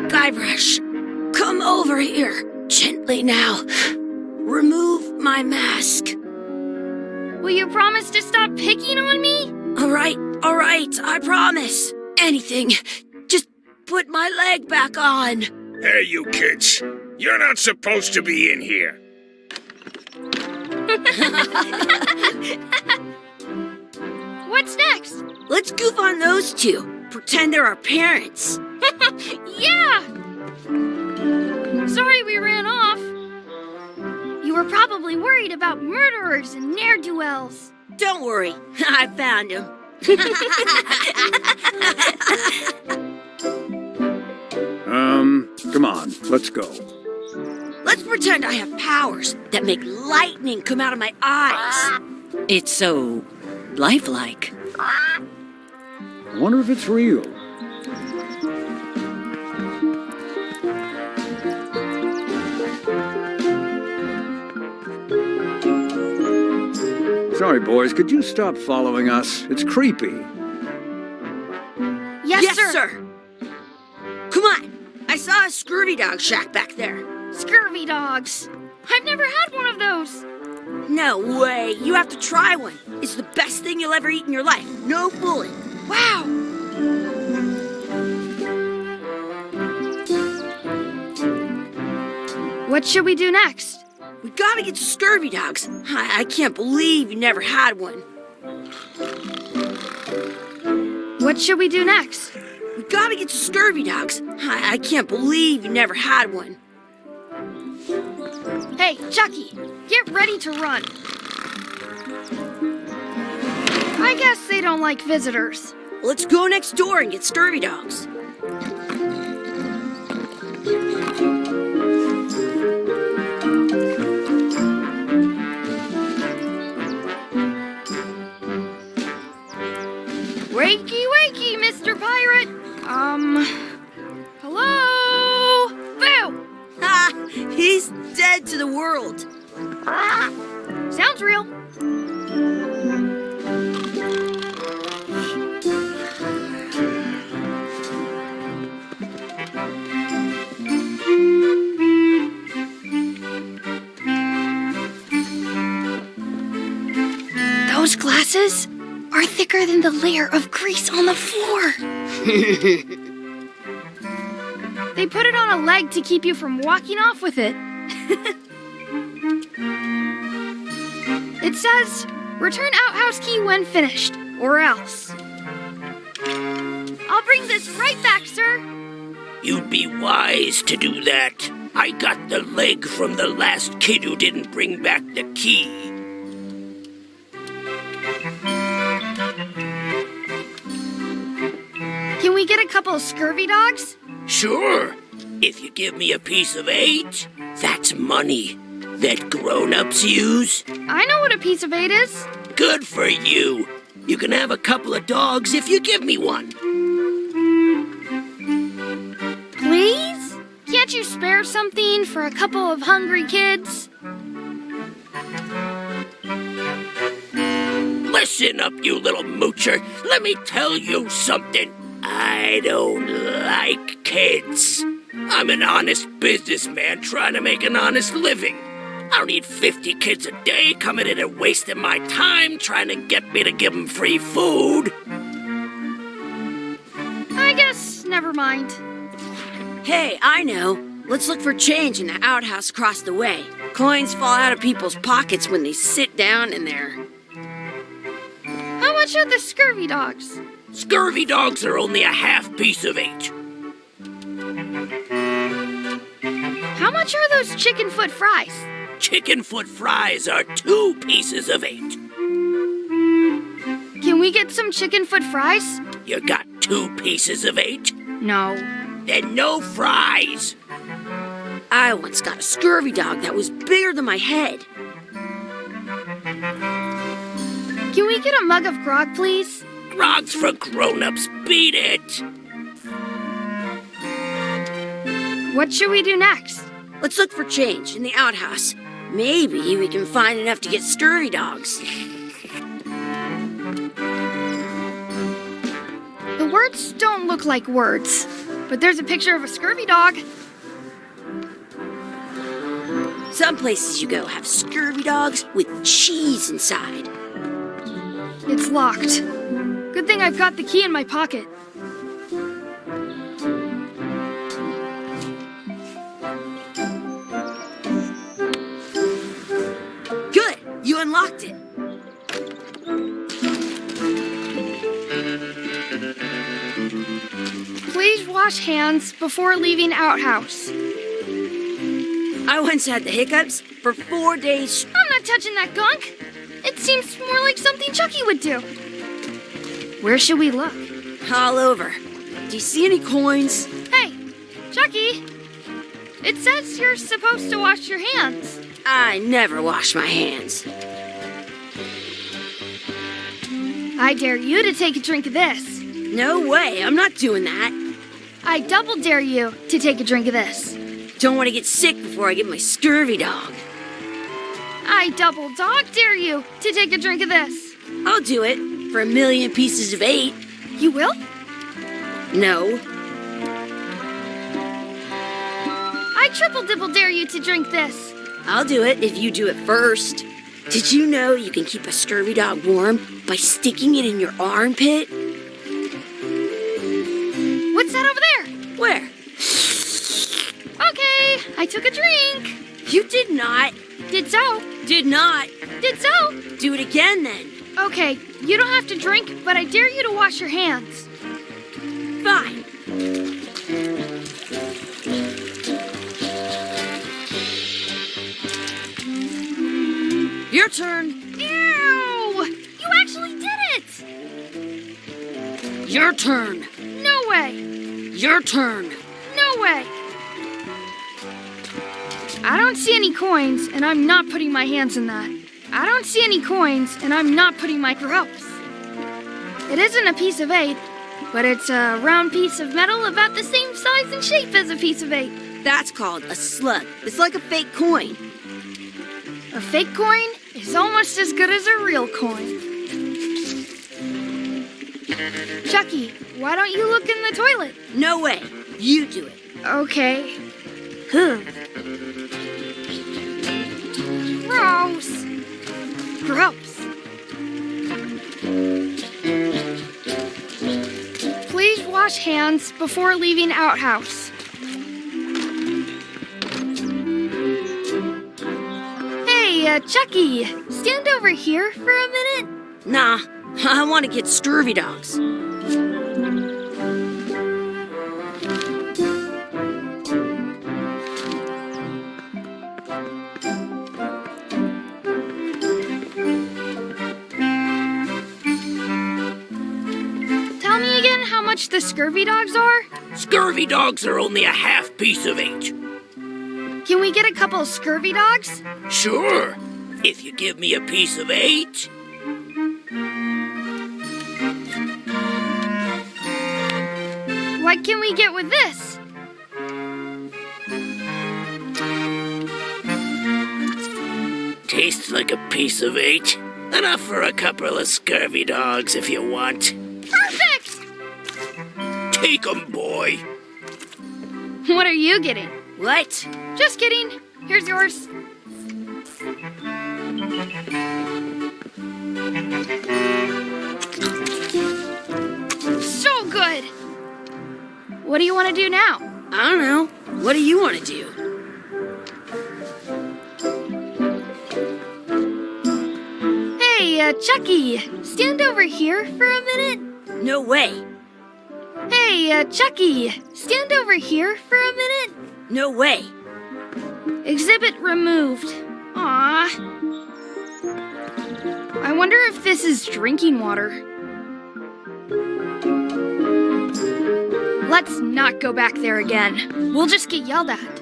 Guybrush, come over here. Gently now. Remove my mask. Will you promise to stop picking on me? All right, I promise. Anything. Just put my leg back on. Hey, you kids. You're not supposed to be in here. What's next? Let's goof on those two. Pretend they're our parents. Yeah! Sorry we ran off. You were probably worried about murderers and ne'er-do-wells. Don't worry, I found him. Come on, let's go. Let's pretend I have powers that make lightning come out of my eyes. It's so lifelike. I wonder if it's real. Sorry, boys, could you stop following us? It's creepy. Yes, sir. Come on. I saw a scurvy dog shack back there. Scurvy dogs. I've never had one of those. No way. You have to try one. It's the best thing you'll ever eat in your life. No fooling. Wow. What should we do next? We gotta get to scurvy dogs. I can't believe you never had one. What should we do next? We gotta get to scurvy dogs. I can't believe you never had one. Hey, Chucky, get ready to run. I guess they don't like visitors. Let's go next door and get scurvy dogs. Wakey, wakey, Mr. Pirate. Hello? Boo! Ha! He's dead to the world. Sounds real. Those glasses are thicker than the layer of grease on the floor. They put it on a leg to keep you from walking off with it. It says, return outhouse key when finished, or else. I'll bring this right back, sir. You'd be wise to do that. I got the leg from the last kid who didn't bring back the key. Can we get a couple of scurvy dogs? Sure. If you give me a piece of 8, that's money. that grown-ups use? I know what a piece of 8 is. Good for you. You can have a couple of dogs if you give me one. Please? Can't you spare something for a couple of hungry kids? Listen up, you little moocher. Let me tell you something. I don't like kids. I'm an honest businessman trying to make an honest living. I don't need 50 kids a day coming in and wasting my time trying to get me to give them free food. I guess never mind. Hey, I know. Let's look for change in the outhouse across the way. Coins fall out of people's pockets when they sit down in there. How much are the scurvy dogs? Scurvy dogs are only a half piece of 8. How much are those chicken foot fries? Chicken foot fries are 2 pieces of 8. Can we get some chicken foot fries? You got 2 pieces of 8? No. Then no fries. I once got a scurvy dog that was bigger than my head. Can we get a mug of grog, please? Grog's for grown-ups. Beat it. What should we do next? Let's look for change in the outhouse. Maybe we can find enough to get scurvy dogs. The words don't look like words, but there's a picture of a scurvy dog. Some places you go have scurvy dogs with cheese inside. It's locked. Good thing I've got the key in my pocket. Good, you unlocked it. Please wash hands before leaving outhouse. I once had the hiccups for 4 days. I'm not touching that gunk. It seems more like something Chucky would do. Where should we look? All over. Do you see any coins? Hey, Chucky. It says you're supposed to wash your hands. I never wash my hands. I dare you to take a drink of this. No way, I'm not doing that. I double dare you to take a drink of this. Don't want to get sick before I get my scurvy dog. I double dog dare you to take a drink of this. I'll do it for 1,000,000 pieces of 8. You will? No. I triple dibble dare you to drink this. I'll do it if you do it first. Did you know you can keep a scurvy dog warm by sticking it in your armpit? What's that over there? Where? Okay, I took a drink. You did not. Did so. Did not. Did so. Do it again then. Okay, you don't have to drink, but I dare you to wash your hands. Fine. Your turn. Ew! You actually did it! Your turn. No way. Your turn. No way. I don't see any coins, and I'm not putting my hands in that. I don't see any coins, and I'm not putting my gross. It isn't a piece of 8, but it's a round piece of metal about the same size and shape as a piece of 8. That's called a slug. It's like a fake coin. A fake coin is almost as good as a real coin. Chucky, why don't you look in the toilet? No way. You do it. Okay. Huh. Gross. Gross. Please wash hands before leaving outhouse. Hey, Chucky, stand over here for a minute. Nah, I want to get scurvy dogs. Tell me again how much the scurvy dogs are? Scurvy dogs are only a half piece of 8. Can we get a couple of scurvy dogs? Sure, if you give me a piece of 8. What can we get with this? Tastes like a piece of 8. Enough for a couple of scurvy dogs if you want. Perfect! Take 'em, boy. What are you getting? What? Just kidding. Here's yours. So good! What do you want to do now? I don't know. What do you want to do? Hey, Chucky, stand over here for a minute. No way. Hey, Chucky, stand over here for a minute. No way. Exhibit removed. Aww. I wonder if this is drinking water. Let's not go back there again. We'll just get yelled at.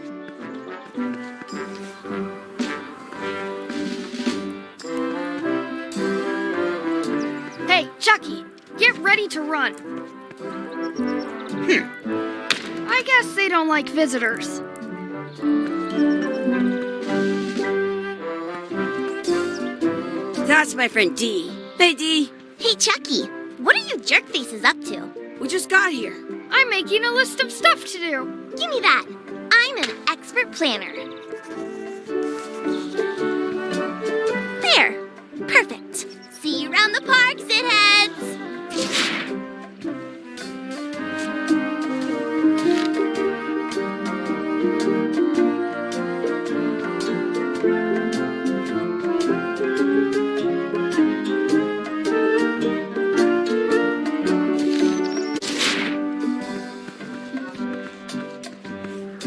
Hey, Chucky, get ready to run. I guess they don't like visitors. That's my friend Dee. Hey, Dee. Hey, Chucky, what are you jerk faces up to? We just got here. I'm making a list of stuff to do. Give me that. I'm an expert planner. There. Perfect. See you around the park, shitheads.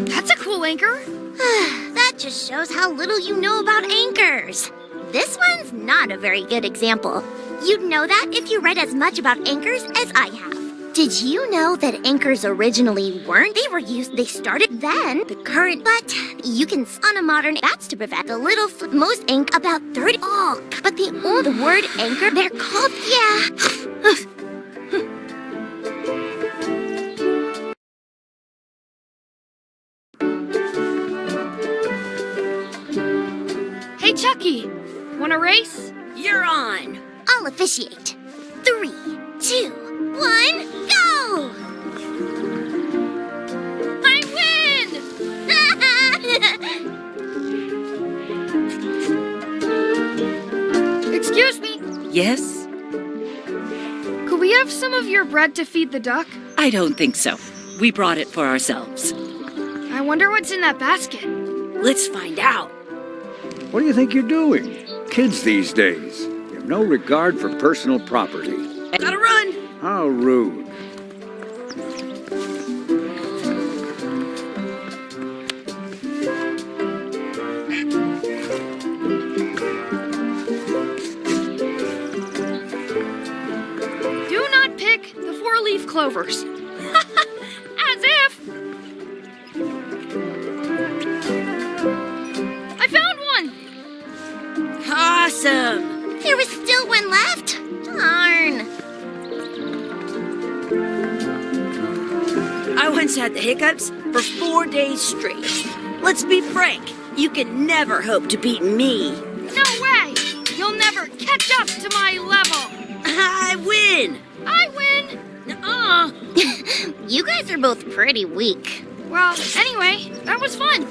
That's a cool anchor. That just shows how little you know about anchors. This one's not a very good example. You'd know that if you read as much about anchors as I have. Did you know that anchors originally weren't? They started then. The current, but you can on a modern, that's to prevent a little most ink about 30. Oh, but the word anchor, they're called, yeah. Hey, Chucky, wanna race? You're on. I'll officiate. 3, 2, 1, go! I win! Excuse me, Yes? could we have some of your bread to feed the duck? I don't think so. We brought it for ourselves. I wonder what's in that basket. Let's find out. What do you think you're doing? Kids these days, you have no regard for personal property. Gotta run. How rude. Do not pick the four-leaf clovers. As if! I found one! Awesome. There was still one left. Darn. I once had the hiccups for 4 days straight. Let's be frank. You can never hope to beat me. No way! You'll never catch up to my level! I win. I win! Nuh-uh. You guys are both pretty weak. Well, anyway, that was fun.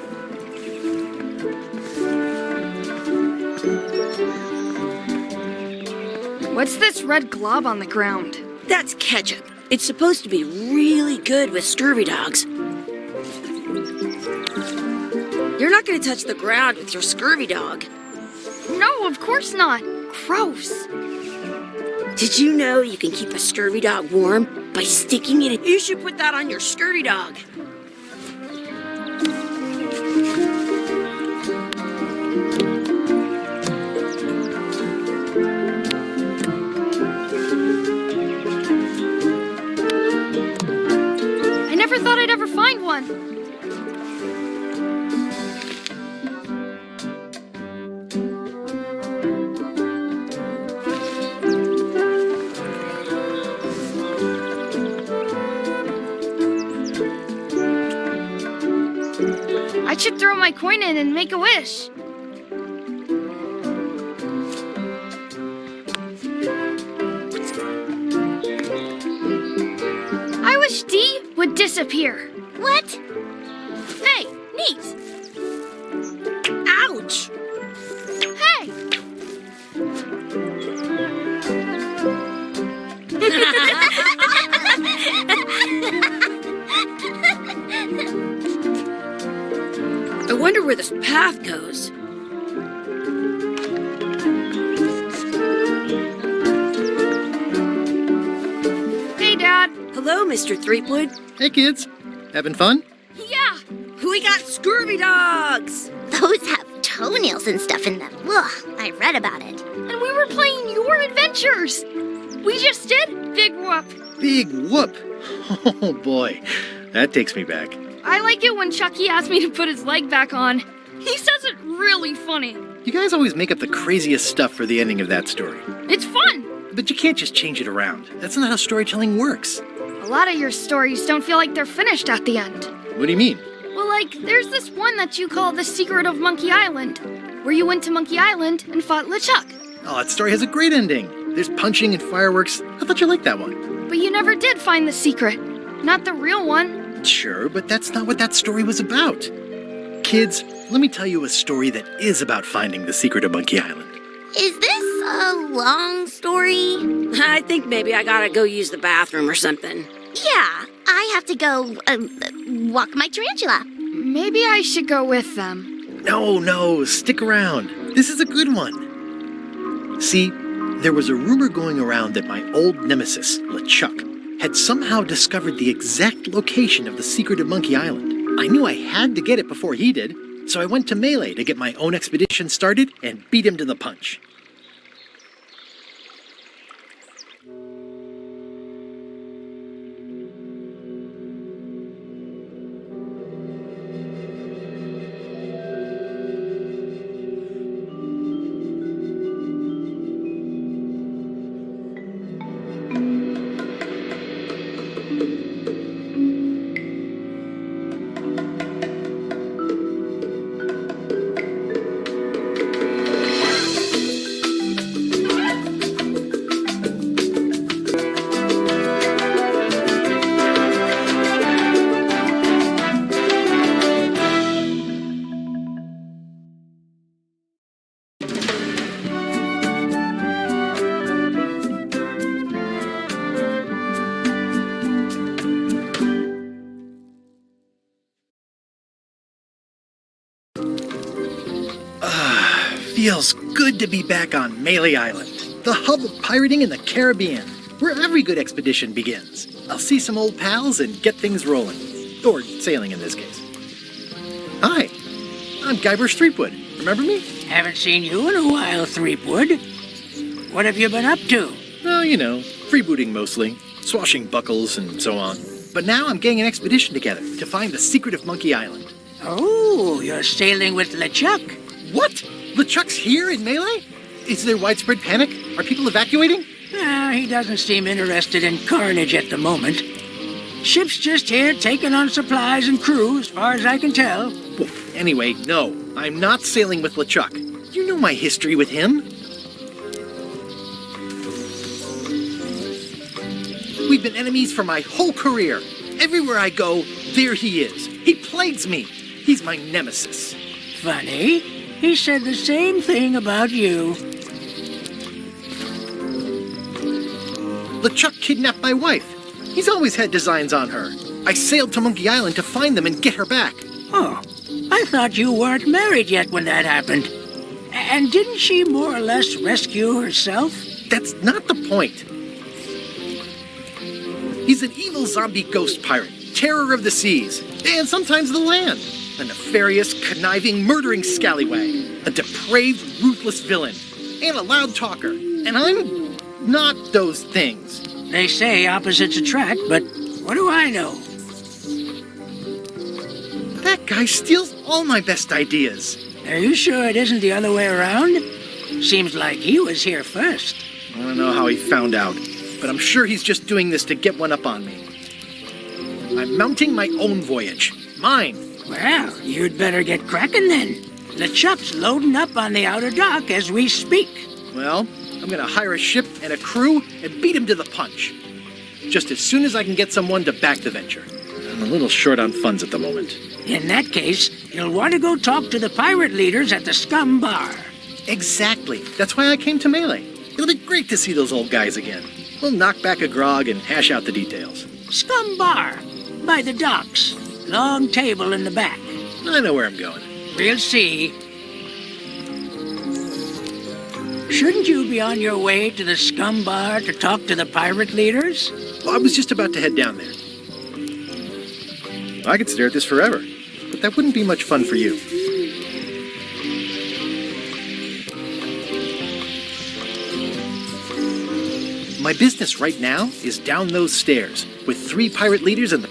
What's this red glob on the ground? That's ketchup. It's supposed to be really good with scurvy dogs. You're not going to touch the ground with your scurvy dog. No, of course not. Gross. Did you know you can keep a scurvy dog warm by sticking it in? You should put that on your scurvy dog. I never thought I'd ever find one. I should throw my coin in and make a wish. I wish D would disappear. What? Hey, neat. Ouch! Hey! I wonder where this path goes. Hey, Dad. Hello, Mr. Threepwood. Hey kids, having fun? Yeah. We got scurvy dogs! Those have toenails and stuff in them. Ugh, I read about it. And we were playing your adventures. We just did Big Whoop. Big whoop! Oh boy, that takes me back. I like it when Chucky asks me to put his leg back on. He says it really funny. You guys always make up the craziest stuff for the ending of that story. It's fun. But you can't just change it around. That's not how storytelling works. A lot of your stories don't feel like they're finished at the end. What do you mean? Well, like, there's this one that you call The Secret of Monkey Island, where you went to Monkey Island and fought LeChuck. Oh, that story has a great ending. There's punching and fireworks. I thought you liked that one. But you never did find the secret. Not the real one. Sure, but that's not what that story was about. Kids, let me tell you a story that is about finding the secret of Monkey Island. Is this a long story? I think maybe I gotta go use the bathroom or something. Yeah, I have to go walk my tarantula. Maybe I should go with them. No, stick around. This is a good one. See, there was a rumor going around that my old nemesis, LeChuck, had somehow discovered the exact location of the secret of Monkey Island. I knew I had to get it before he did, so I went to Melee to get my own expedition started and beat him to the punch. Feels good to be back on Melee Island, the hub of pirating in the Caribbean, where every good expedition begins. I'll see some old pals and get things rolling. Or sailing in this case. Hi, I'm Guybrush Threepwood. Remember me? Haven't seen you in a while, Threepwood. What have you been up to? Oh, you know, freebooting mostly, swashing buckles and so on. But now I'm getting an expedition together to find the secret of Monkey Island. Oh, you're sailing with LeChuck. What? LeChuck's here in Melee? Is there widespread panic? Are people evacuating? He doesn't seem interested in carnage at the moment. Ship's just here taking on supplies and crew, as far as I can tell. Well, anyway, no, I'm not sailing with LeChuck. You know my history with him. We've been enemies for my whole career. Everywhere I go, there he is. He plagues me. He's my nemesis. Funny. He said the same thing about you. LeChuck kidnapped my wife. He's always had designs on her. I sailed to Monkey Island to find them and get her back. Oh, I thought you weren't married yet when that happened. And didn't she more or less rescue herself? That's not the point. He's an evil zombie ghost pirate, terror of the seas, and sometimes the land. A nefarious, conniving, murdering scallywag. A depraved, ruthless villain. And a loud talker. And I'm not those things. They say opposites attract, but what do I know? That guy steals all my best ideas. Are you sure it isn't the other way around? Seems like he was here first. I don't know how he found out, but I'm sure he's just doing this to get one up on me. I'm mounting my own voyage. Mine. Well, you'd better get cracking then. LeChuck's loading up on the outer dock as we speak. Well, I'm gonna hire a ship and a crew and beat him to the punch. Just as soon as I can get someone to back the venture. I'm a little short on funds at the moment. In that case, you'll want to go talk to the pirate leaders at the Scumm Bar. Exactly. That's why I came to Melee. It'll be great to see those old guys again. We'll knock back a grog and hash out the details. Scumm Bar, by the docks. Long table in the back. I know where I'm going. We'll see. Shouldn't you be on your way to the Scumm Bar to talk to the pirate leaders? Well, I was just about to head down there. I could stare at this forever, but that wouldn't be much fun for you. My business right now is down those stairs with 3 pirate leaders and the...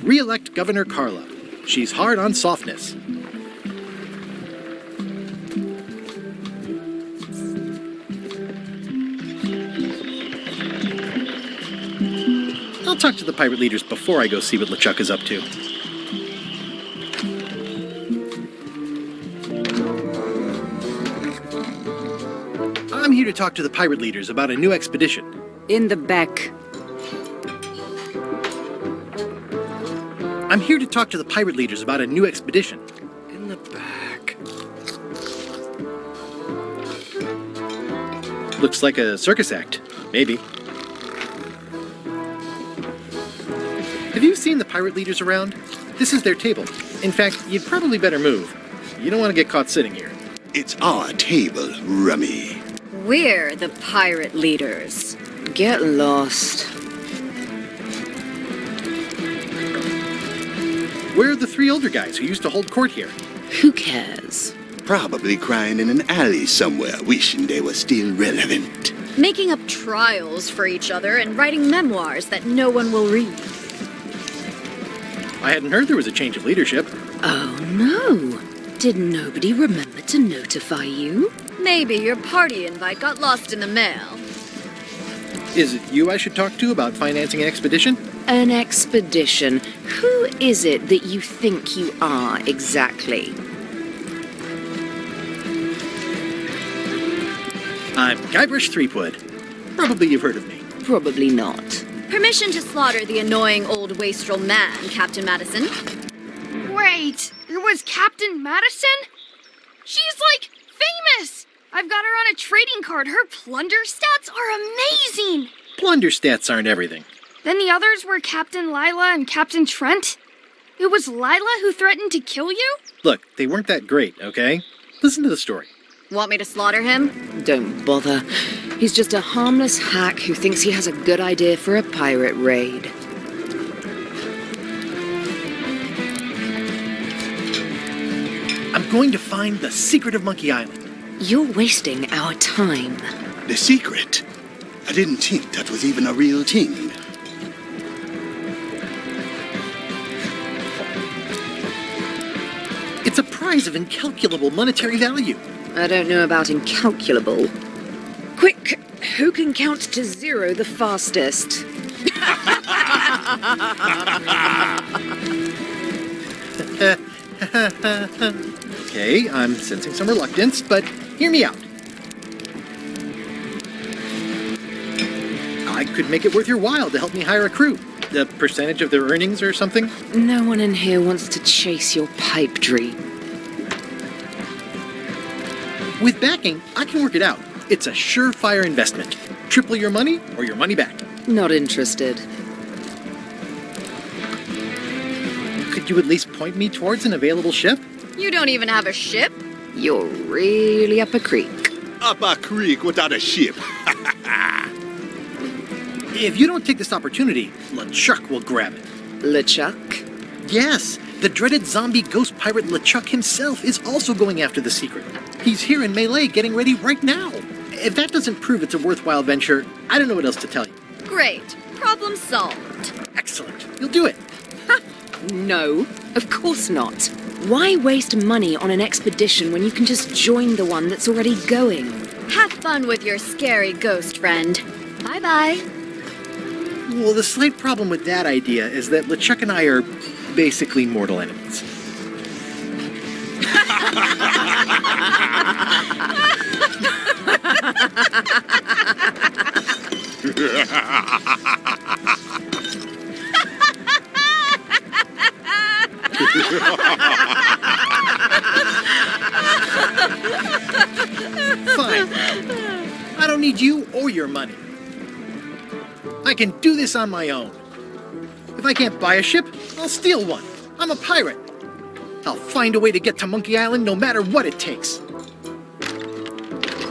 Re-elect Governor Carla. She's hard on softness. I'll talk to the pirate leaders before I go see what LeChuck is up to. I'm here to talk to the pirate leaders about a new expedition. In the back. I'm here to talk to the pirate leaders about a new expedition. In the back. Looks like a circus act. Maybe. Have you seen the pirate leaders around? This is their table. In fact, you'd probably better move. You don't want to get caught sitting here. It's our table, Rummy. We're the pirate leaders. Get lost. Where are the 3 older guys who used to hold court here? Who cares? Probably crying in an alley somewhere, wishing they were still relevant. Making up trials for each other and writing memoirs that no one will read. I hadn't heard there was a change of leadership. Oh no. Did nobody remember to notify you? Maybe your party invite got lost in the mail. Is it you I should talk to about financing an expedition? An expedition. Who is it that you think you are exactly? I'm Guybrush Threepwood. Probably you've heard of me. Probably not. Permission to slaughter the annoying old wastrel man, Captain Madison. Wait, it was Captain Madison? She's like famous! I've got her on a trading card. Her plunder stats are amazing! Plunder stats aren't everything. Then the others were Captain Lila and Captain Trent? It was Lila who threatened to kill you? Look, they weren't that great, okay? Listen to the story. Want me to slaughter him? Don't bother. He's just a harmless hack who thinks he has a good idea for a pirate raid. I'm going to find the secret of Monkey Island. You're wasting our time. The secret? I didn't think that was even a real thing. It's a prize of incalculable monetary value. I don't know about incalculable. Quick, who can count to 0 the fastest? Okay, I'm sensing some reluctance, but hear me out. I could make it worth your while to help me hire a crew. A percentage of their earnings or something? No one in here wants to chase your pipe dream. With backing, I can work it out. It's a surefire investment. Triple your money or your money back. Not interested. Could you at least point me towards an available ship? You don't even have a ship? You're really up a creek. Up a creek without a ship. If you don't take this opportunity, LeChuck will grab it. LeChuck? Yes, the dreaded zombie ghost pirate LeChuck himself is also going after the secret. He's here in Melee getting ready right now. If that doesn't prove it's a worthwhile venture, I don't know what else to tell you. Great. Problem solved. Excellent. You'll do it. No, of course not. Why waste money on an expedition when you can just join the one that's already going? Have fun with your scary ghost friend. Bye-bye. Well, the slight problem with that idea is that LeChuck and I are basically mortal enemies. Fine. I don't need you or your money. I can do this on my own. If I can't buy a ship, I'll steal one. I'm a pirate. I'll find a way to get to Monkey Island no matter what it takes.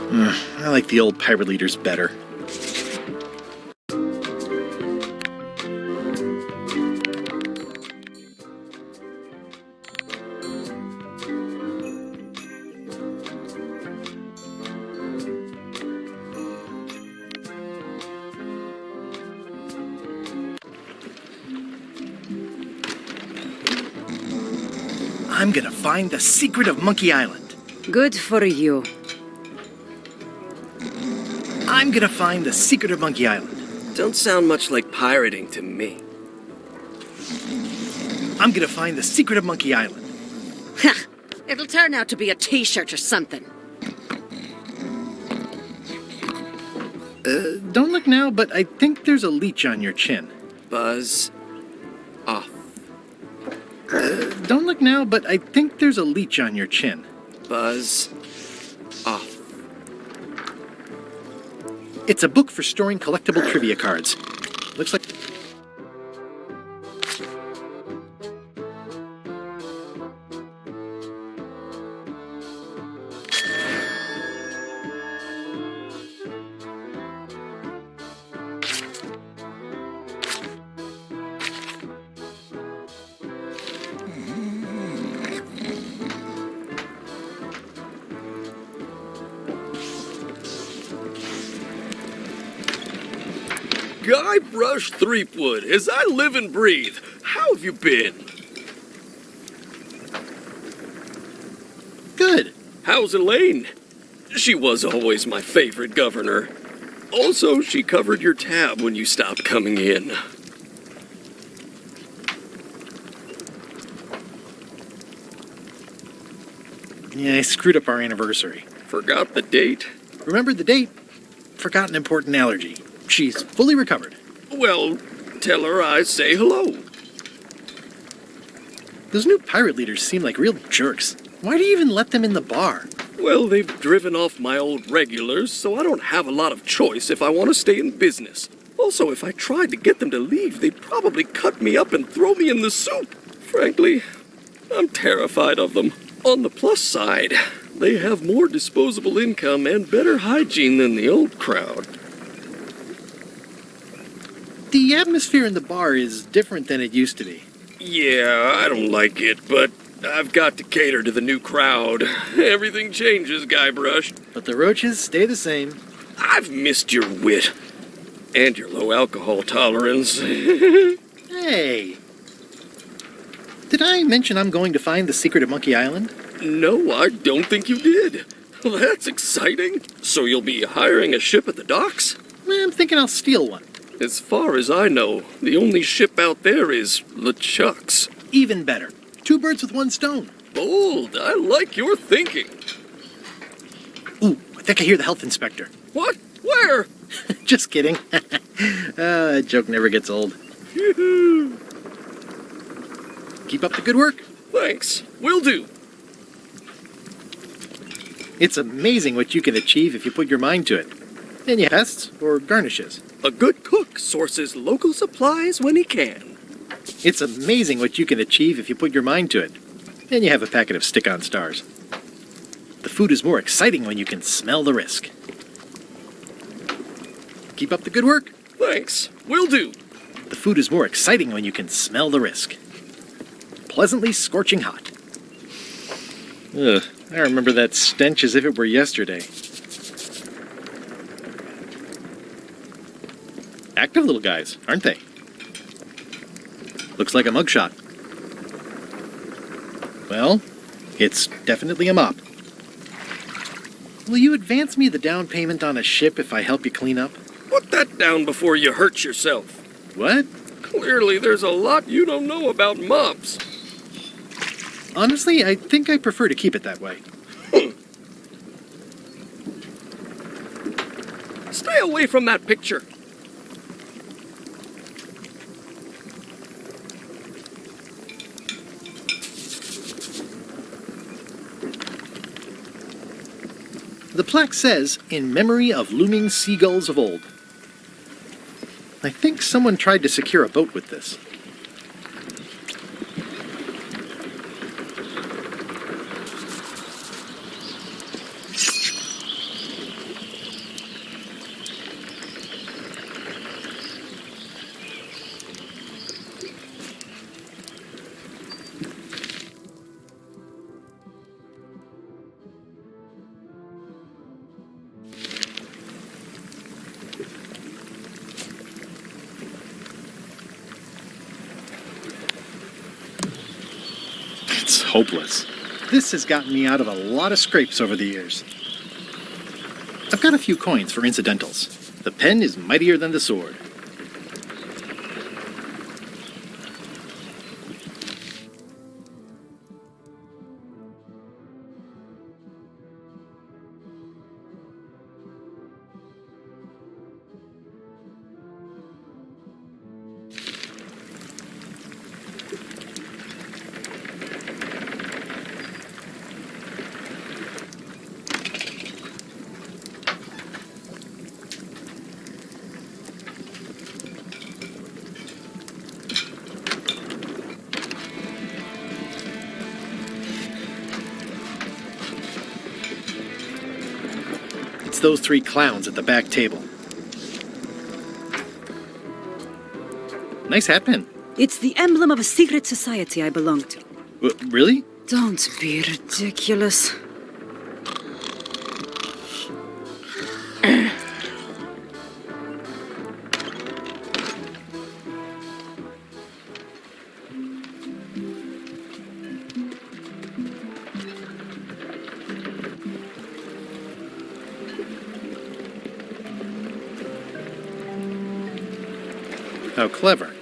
I like the old pirate leaders better. I'm gonna find the secret of Monkey Island. Good for you. I'm gonna find the secret of Monkey Island. Don't sound much like pirating to me. I'm gonna find the secret of Monkey Island. It'll turn out to be a t-shirt or something. Don't look now, but I think there's a leech on your chin. Buzz off. Don't look now, but I think there's a leech on your chin. Buzz off. It's a book for storing collectible trivia cards. Looks like... Guybrush Threepwood, as I live and breathe, how have you been? Good. How's Elaine? She was always my favorite governor. Also, she covered your tab when you stopped coming in. Yeah, I screwed up our anniversary. Forgot the date? Remembered the date. Forgot an important allergy. She's fully recovered. Well, tell her I say hello. Those new pirate leaders seem like real jerks. Why do you even let them in the bar? Well, they've driven off my old regulars, so I don't have a lot of choice if I want to stay in business. Also, if I tried to get them to leave, they'd probably cut me up and throw me in the soup. Frankly, I'm terrified of them. On the plus side, they have more disposable income and better hygiene than the old crowd. The atmosphere in the bar is different than it used to be. Yeah, I don't like it, but I've got to cater to the new crowd. Everything changes, Guybrush. But the roaches stay the same. I've missed your wit. And your low alcohol tolerance. Hey! Did I mention I'm going to find the secret of Monkey Island? No, I don't think you did. That's exciting. So you'll be hiring a ship at the docks? I'm thinking I'll steal one. As far as I know, the only ship out there is LeChuck's. Even better. 2 birds with 1 stone. Bold. I like your thinking. Ooh, I think I hear the health inspector. What? Where? Just kidding. That joke never gets old. Keep up the good work. Thanks. Will do. It's amazing what you can achieve if you put your mind to it. And you pests or garnishes. A good cook sources local supplies when he can. It's amazing what you can achieve if you put your mind to it. And you have a packet of stick-on stars. The food is more exciting when you can smell the risk. Keep up the good work. Thanks. Will do. The food is more exciting when you can smell the risk. Pleasantly scorching hot. Ugh, I remember that stench as if it were yesterday. Active little guys, aren't they? Looks like a mugshot. Well, it's definitely a mop. Will you advance me the down payment on a ship if I help you clean up? Put that down before you hurt yourself. What? Clearly, there's a lot you don't know about mops. Honestly, I think I prefer to keep it that way. Stay away from that picture. The plaque says, "In memory of looming seagulls of old." I think someone tried to secure a boat with this. It's hopeless. This has gotten me out of a lot of scrapes over the years. I've got a few coins for incidentals. The pen is mightier than the sword. It's those three clowns at the back table. Nice hat pin. It's the emblem of a secret society I belong to. Really? Don't be ridiculous. How clever.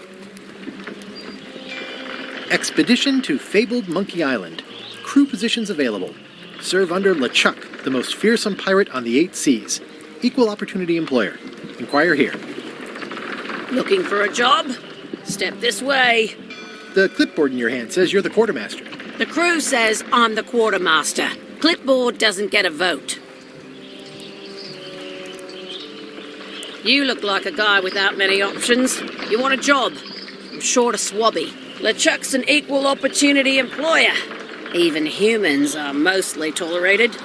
Expedition to fabled Monkey Island. Crew positions available. Serve under LeChuck, the most fearsome pirate on the 8 seas. Equal opportunity employer. Inquire here. Looking for a job? Step this way. The clipboard in your hand says you're the quartermaster. The crew says I'm the quartermaster. Clipboard doesn't get a vote. You look like a guy without many options. You want a job? I'm short of swabby. LeChuck's an equal opportunity employer. Even humans are mostly tolerated.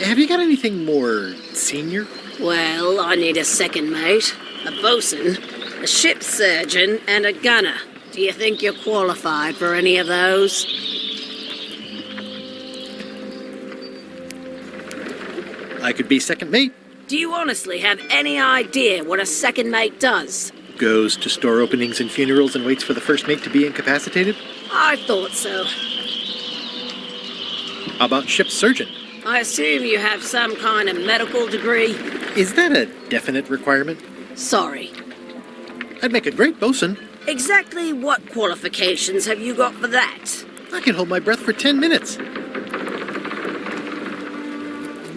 Have you got anything more senior? Well, I need a second mate, a bosun, a ship surgeon, and a gunner. Do you think you're qualified for any of those? I could be second mate. Do you honestly have any idea what a second mate does? Goes to store openings and funerals and waits for the first mate to be incapacitated? I thought so. How about ship surgeon? I assume you have some kind of medical degree? Is that a definite requirement? Sorry. I'd make a great bosun. Exactly what qualifications have you got for that? I can hold my breath for 10 minutes.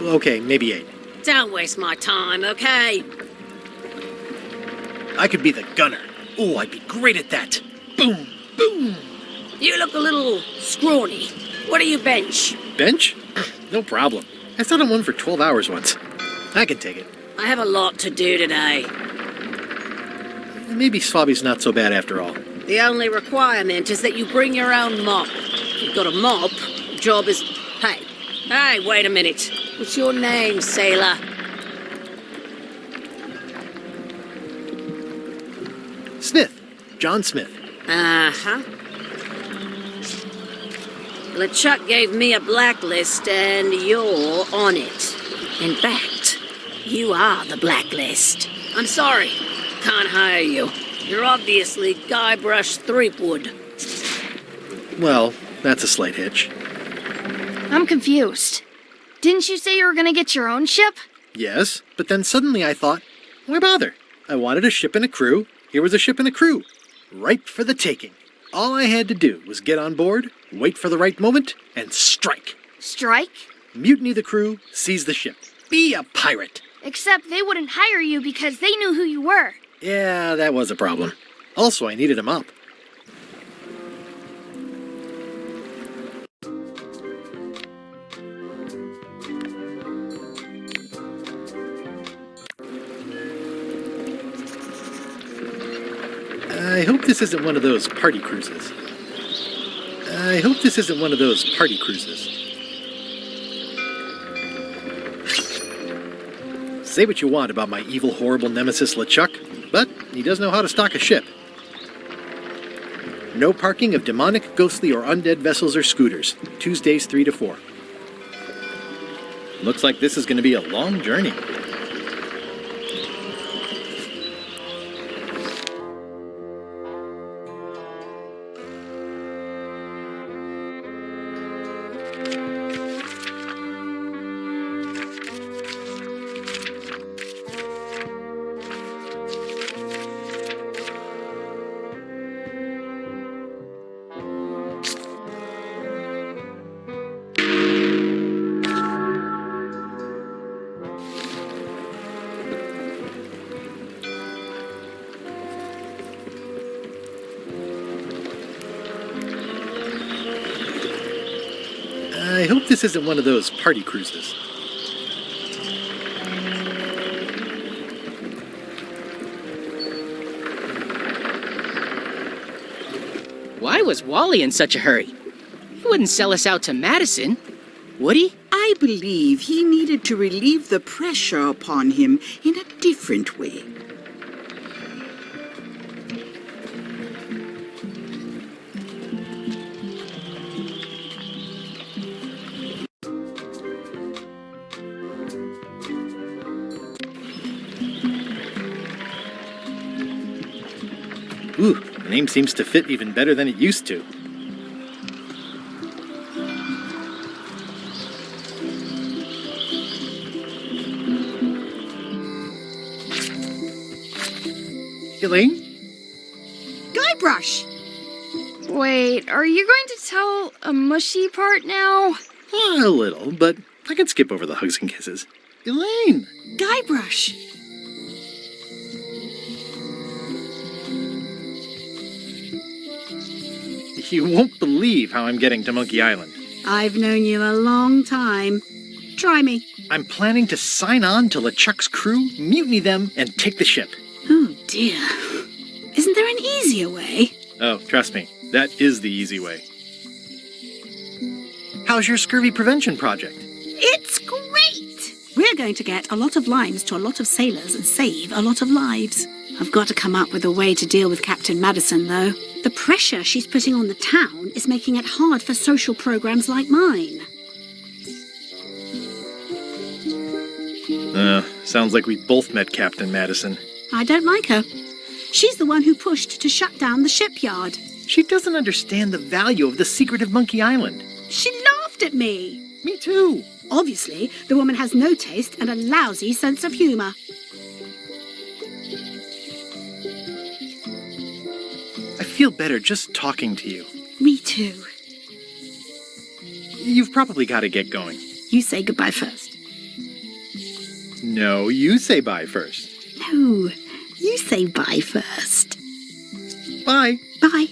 Okay, maybe 8. Don't waste my time, okay? I could be the gunner. Oh, I'd be great at that. Boom, boom. You look a little scrawny. What do you bench? Bench? No problem. I sat on one for 12 hours once. I can take it. I have a lot to do today. Maybe Swabby's not so bad after all. The only requirement is that you bring your own mop. If you've got a mop, the job is... Hey, wait a minute. What's your name, sailor? Smith. John Smith. Uh-huh. LeChuck gave me a blacklist, and you're on it. In fact, you are the blacklist. I'm sorry. Can't hire you. You're obviously Guybrush Threepwood. Well, that's a slight hitch. I'm confused. Didn't you say you were gonna get your own ship? Yes, but then suddenly I thought, why bother? I wanted a ship and a crew. Here was a ship and a crew. Ripe for the taking. All I had to do was get on board, wait for the right moment, and strike. Strike? Mutiny the crew, seize the ship. Be a pirate. Except they wouldn't hire you because they knew who you were. Yeah, that was a problem. Also, I needed a mop. I hope this isn't one of those party cruises. Say what you want about my evil, horrible nemesis LeChuck, but he does know how to stock a ship. No parking of demonic, ghostly, or undead vessels or scooters. Tuesdays 3 to 4. Looks like this is going to be a long journey. I hope this isn't one of those party cruises. Why was Wally in such a hurry? He wouldn't sell us out to Madison, would he? I believe he needed to relieve the pressure upon him in a different way. Ooh, the name seems to fit even better than it used to. Elaine? Guybrush! Wait, are you going to tell a mushy part now? A little, but I can skip over the hugs and kisses. Elaine! Guybrush! You won't believe how I'm getting to Monkey Island. I've known you a long time. Try me. I'm planning to sign on to LeChuck's crew, mutiny them, and take the ship. Oh dear. Isn't there an easier way? Oh, trust me, that is the easy way. How's your scurvy prevention project? It's great! We're going to get a lot of limes to a lot of sailors and save a lot of lives. I've got to come up with a way to deal with Captain Madison, though. The pressure she's putting on the town is making it hard for social programs like mine. Sounds like we both met Captain Madison. I don't like her. She's the one who pushed to shut down the shipyard. She doesn't understand the value of the secret of Monkey Island. She laughed at me. Me too. Obviously, the woman has no taste and a lousy sense of humor. I feel better just talking to you. Me too. You've probably got to get going. You say goodbye first. No, you say bye first. No, you say bye first. Bye. Bye.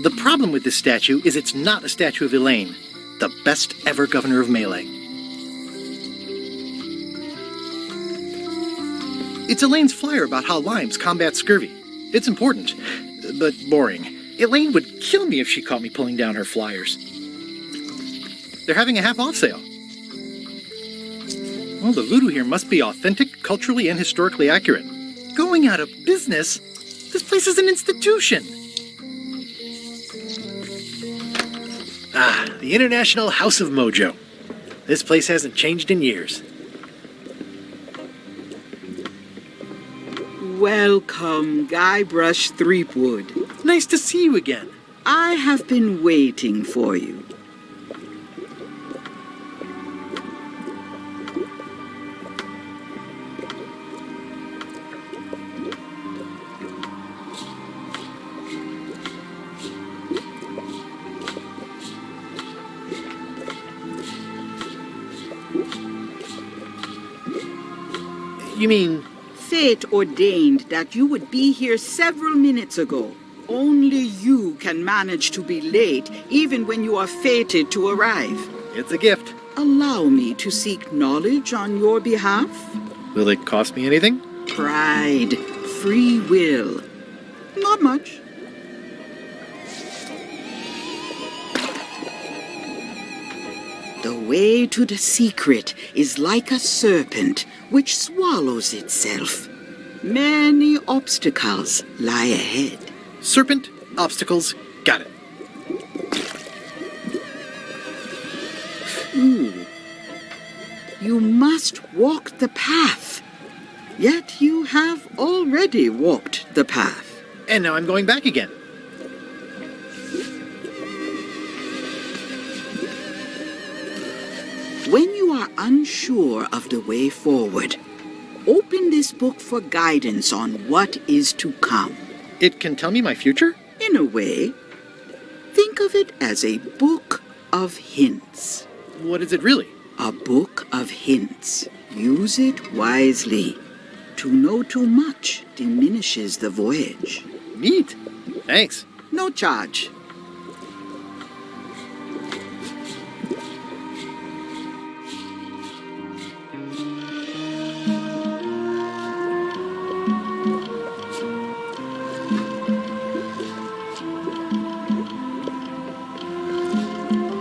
The problem with this statue is it's not a statue of Elaine, the best ever governor of Melee. It's Elaine's flyer about how limes combat scurvy. It's important, but boring. Elaine would kill me if she caught me pulling down her flyers. They're having a half-off sale. Well, the voodoo here must be authentic, culturally, and historically accurate. Going out of business? This place is an institution. Ah, the International House of Mojo. This place hasn't changed in years. Welcome, Guybrush Threepwood. Nice to see you again. I have been waiting for you. You mean... Fate ordained that you would be here several minutes ago. Only you can manage to be late, even when you are fated to arrive. It's a gift. Allow me to seek knowledge on your behalf. Will it cost me anything? Pride, free will. Not much. The way to the secret is like a serpent which swallows itself. Many obstacles lie ahead. Serpent, obstacles, got it. You must walk the path. Yet you have already walked the path. And now I'm going back again. When you are unsure of the way forward, open this book for guidance on what is to come. It can tell me my future? In a way. Think of it as a book of hints. What is it really? A book of hints. Use it wisely. To know too much diminishes the voyage. Neat. Thanks. No charge.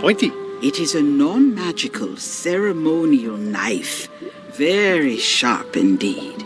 Pointy. It is a non-magical ceremonial knife. Very sharp indeed.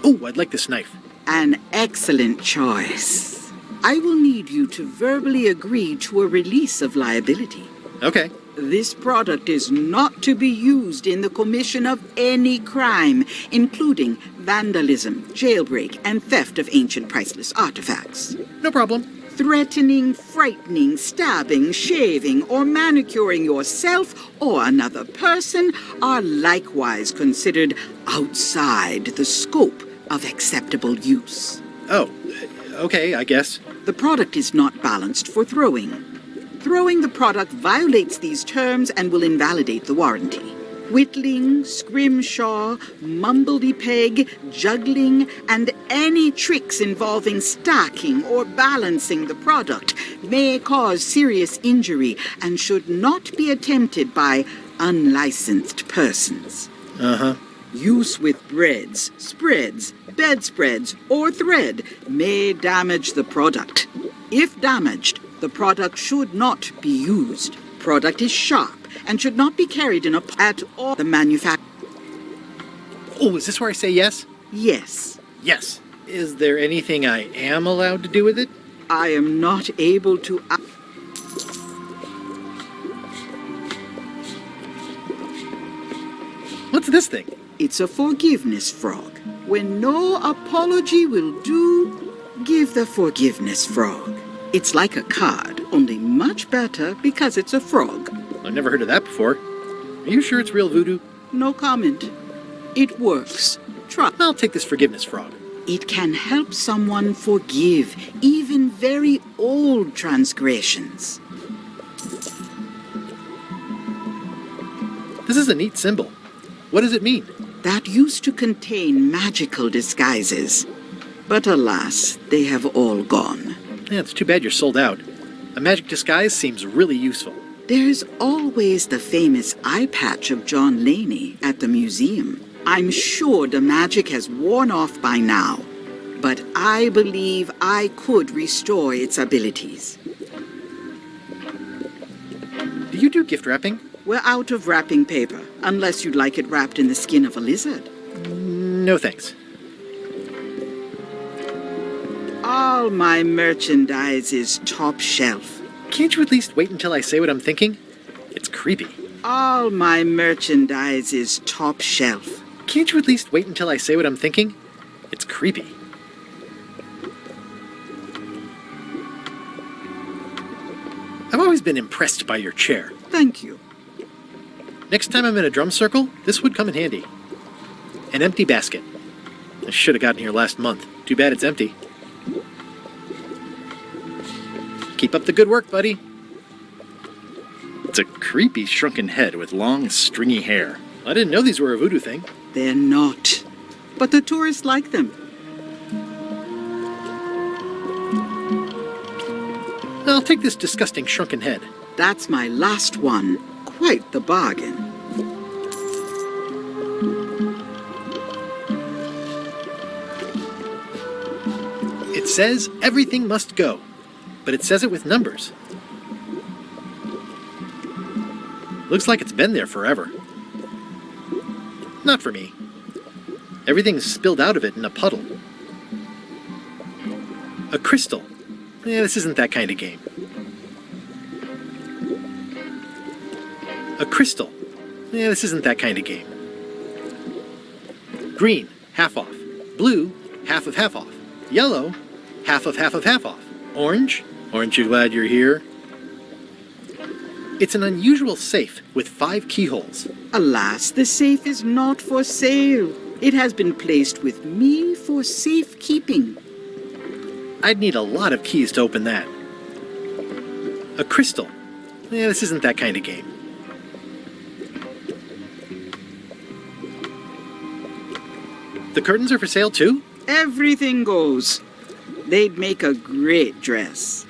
Oh, I'd like this knife. An excellent choice. I will need you to verbally agree to a release of liability. Okay. This product is not to be used in the commission of any crime, including vandalism, jailbreak, and theft of ancient priceless artifacts. No problem. Threatening, frightening, stabbing, shaving, or manicuring yourself or another person are likewise considered outside the scope of acceptable use. Oh, okay, I guess. The product is not balanced for throwing. Throwing the product violates these terms and will invalidate the warranty. Whittling, scrimshaw, mumbledy-peg, juggling, and any tricks involving stacking or balancing the product may cause serious injury and should not be attempted by unlicensed persons. Uh-huh. Use with breads, spreads, bedspreads, or thread may damage the product. If damaged, the product should not be used. Product is sharp and should not be carried in at all the manufacturer. Oh, is this where I say yes? Yes. Yes. Is there anything I am allowed to do with it? I am not able to... What's this thing? It's a forgiveness frog. When no apology will do, give the forgiveness frog. It's like a card, only much better because it's a frog. I've never heard of that before. Are you sure it's real voodoo? No comment. It works. Try. I'll take this forgiveness frog. It can help someone forgive even very old transgressions. This is a neat symbol. What does it mean? That used to contain magical disguises. But alas, they have all gone. Yeah, it's too bad you're sold out. A magic disguise seems really useful. There's always the famous eye patch of John Laney at the museum. I'm sure the magic has worn off by now, but I believe I could restore its abilities. Do you do gift wrapping? We're out of wrapping paper, unless you'd like it wrapped in the skin of a lizard. No thanks. All my merchandise is top shelf. Can't you at least wait until I say what I'm thinking? It's creepy. All my merchandise is top shelf. Can't you at least wait until I say what I'm thinking? It's creepy. I've always been impressed by your chair. Thank you. Next time I'm in a drum circle, this would come in handy. An empty basket. I should have gotten here last month. Too bad it's empty. Keep up the good work, buddy. It's a creepy shrunken head with long, stringy hair. I didn't know these were a voodoo thing. They're not. But the tourists like them. I'll take this disgusting shrunken head. That's my last one. Quite the bargain. It says everything must go, but it says it with numbers. Looks like it's been there forever. Not for me. Everything's spilled out of it in a puddle. A crystal. This isn't that kind of game. A crystal. This isn't that kind of game. Green, half off. Blue, half of half off. Yellow, half of half of half off. Orange, aren't you glad you're here? It's an unusual safe with 5 keyholes. Alas, the safe is not for sale. It has been placed with me for safekeeping. I'd need a lot of keys to open that. A crystal. This isn't that kind of game. The curtains are for sale too? Everything goes. They'd make a great dress.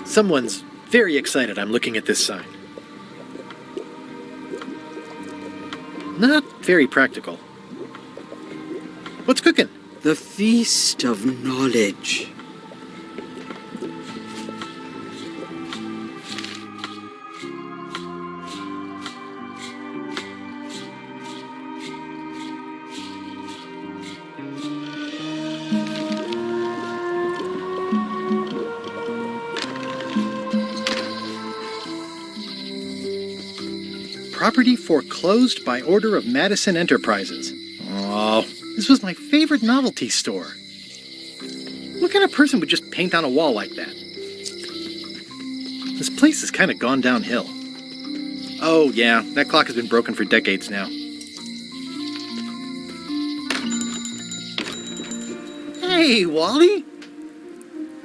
Someone's very excited I'm looking at this sign. Not very practical. What's cooking? The Feast of Knowledge. Property foreclosed by order of Madison Enterprises. Oh, this was my favorite novelty store. What kind of person would just paint on a wall like that? This place has kind of gone downhill. Oh, yeah, that clock has been broken for decades now. Hey, Wally!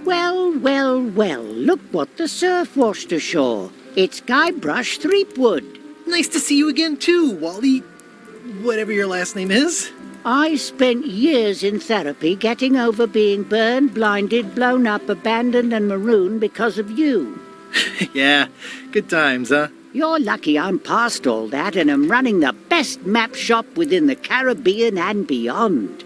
Well, well, well, look what the surf washed ashore. It's Guybrush Threepwood. Nice to see you again, too, Wally. Whatever your last name is. I spent years in therapy getting over being burned, blinded, blown up, abandoned and marooned because of you. Yeah, good times, huh? You're lucky I'm past all that and am running the best map shop within the Caribbean and beyond.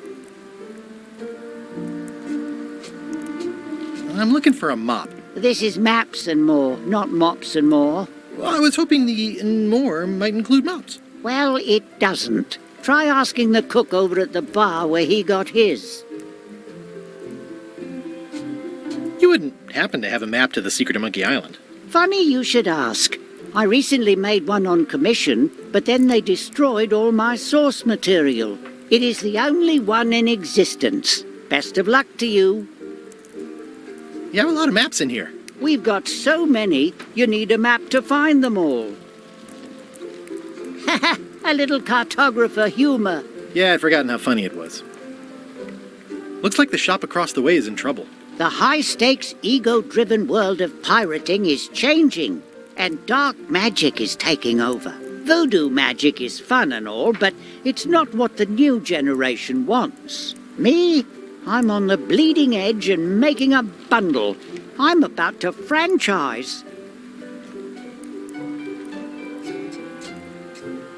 I'm looking for a mop. This is Maps and More, not Mops and More. Well, I was hoping the and more might include mops. Well, it doesn't. Try asking the cook over at the bar where he got his. You wouldn't happen to have a map to the secret of Monkey Island. Funny you should ask. I recently made one on commission, but then they destroyed all my source material. It is the only one in existence. Best of luck to you. You have a lot of maps in here. We've got so many, you need a map to find them all. Haha, a little cartographer humor. Yeah, I'd forgotten how funny it was. Looks like the shop across the way is in trouble. The high-stakes, ego-driven world of pirating is changing, and dark magic is taking over. Voodoo magic is fun and all, but it's not what the new generation wants. Me? I'm on the bleeding edge and making a bundle. I'm about to franchise.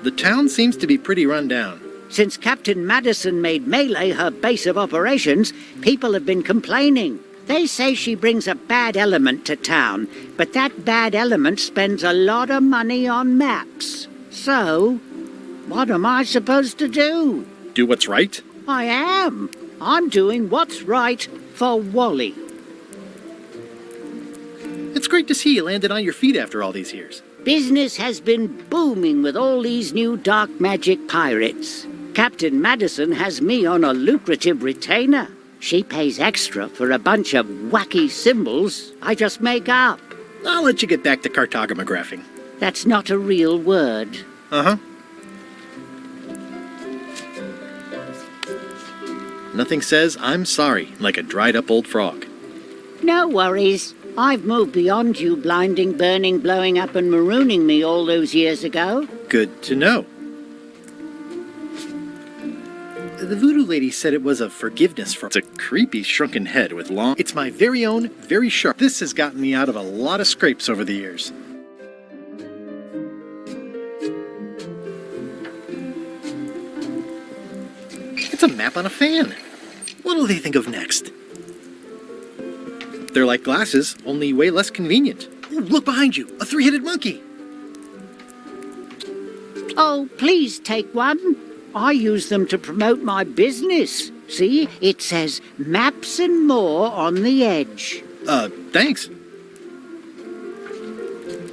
The town seems to be pretty run down. Since Captain Madison made Melee her base of operations, people have been complaining. They say she brings a bad element to town, but that bad element spends a lot of money on maps. So, what am I supposed to do? Do what's right? I am. I'm doing what's right for Wally. It's great to see you landed on your feet after all these years. Business has been booming with all these new dark magic pirates. Captain Madison has me on a lucrative retainer. She pays extra for a bunch of wacky symbols I just make up. I'll let you get back to cartographing. That's not a real word. Uh-huh. Nothing says I'm sorry like a dried-up old frog. No worries. I've moved beyond you blinding, burning, blowing up and marooning me all those years ago. Good to know. The voodoo lady said it was a forgiveness from... It's a creepy shrunken head with long... It's my very own, very sharp... This has gotten me out of a lot of scrapes over the years. It's a map on a fan. What'll they think of next? They're like glasses, only way less convenient. Ooh, look behind you, a three-headed monkey. Oh, please take one. I use them to promote my business. See, it says maps and more on the edge. Thanks.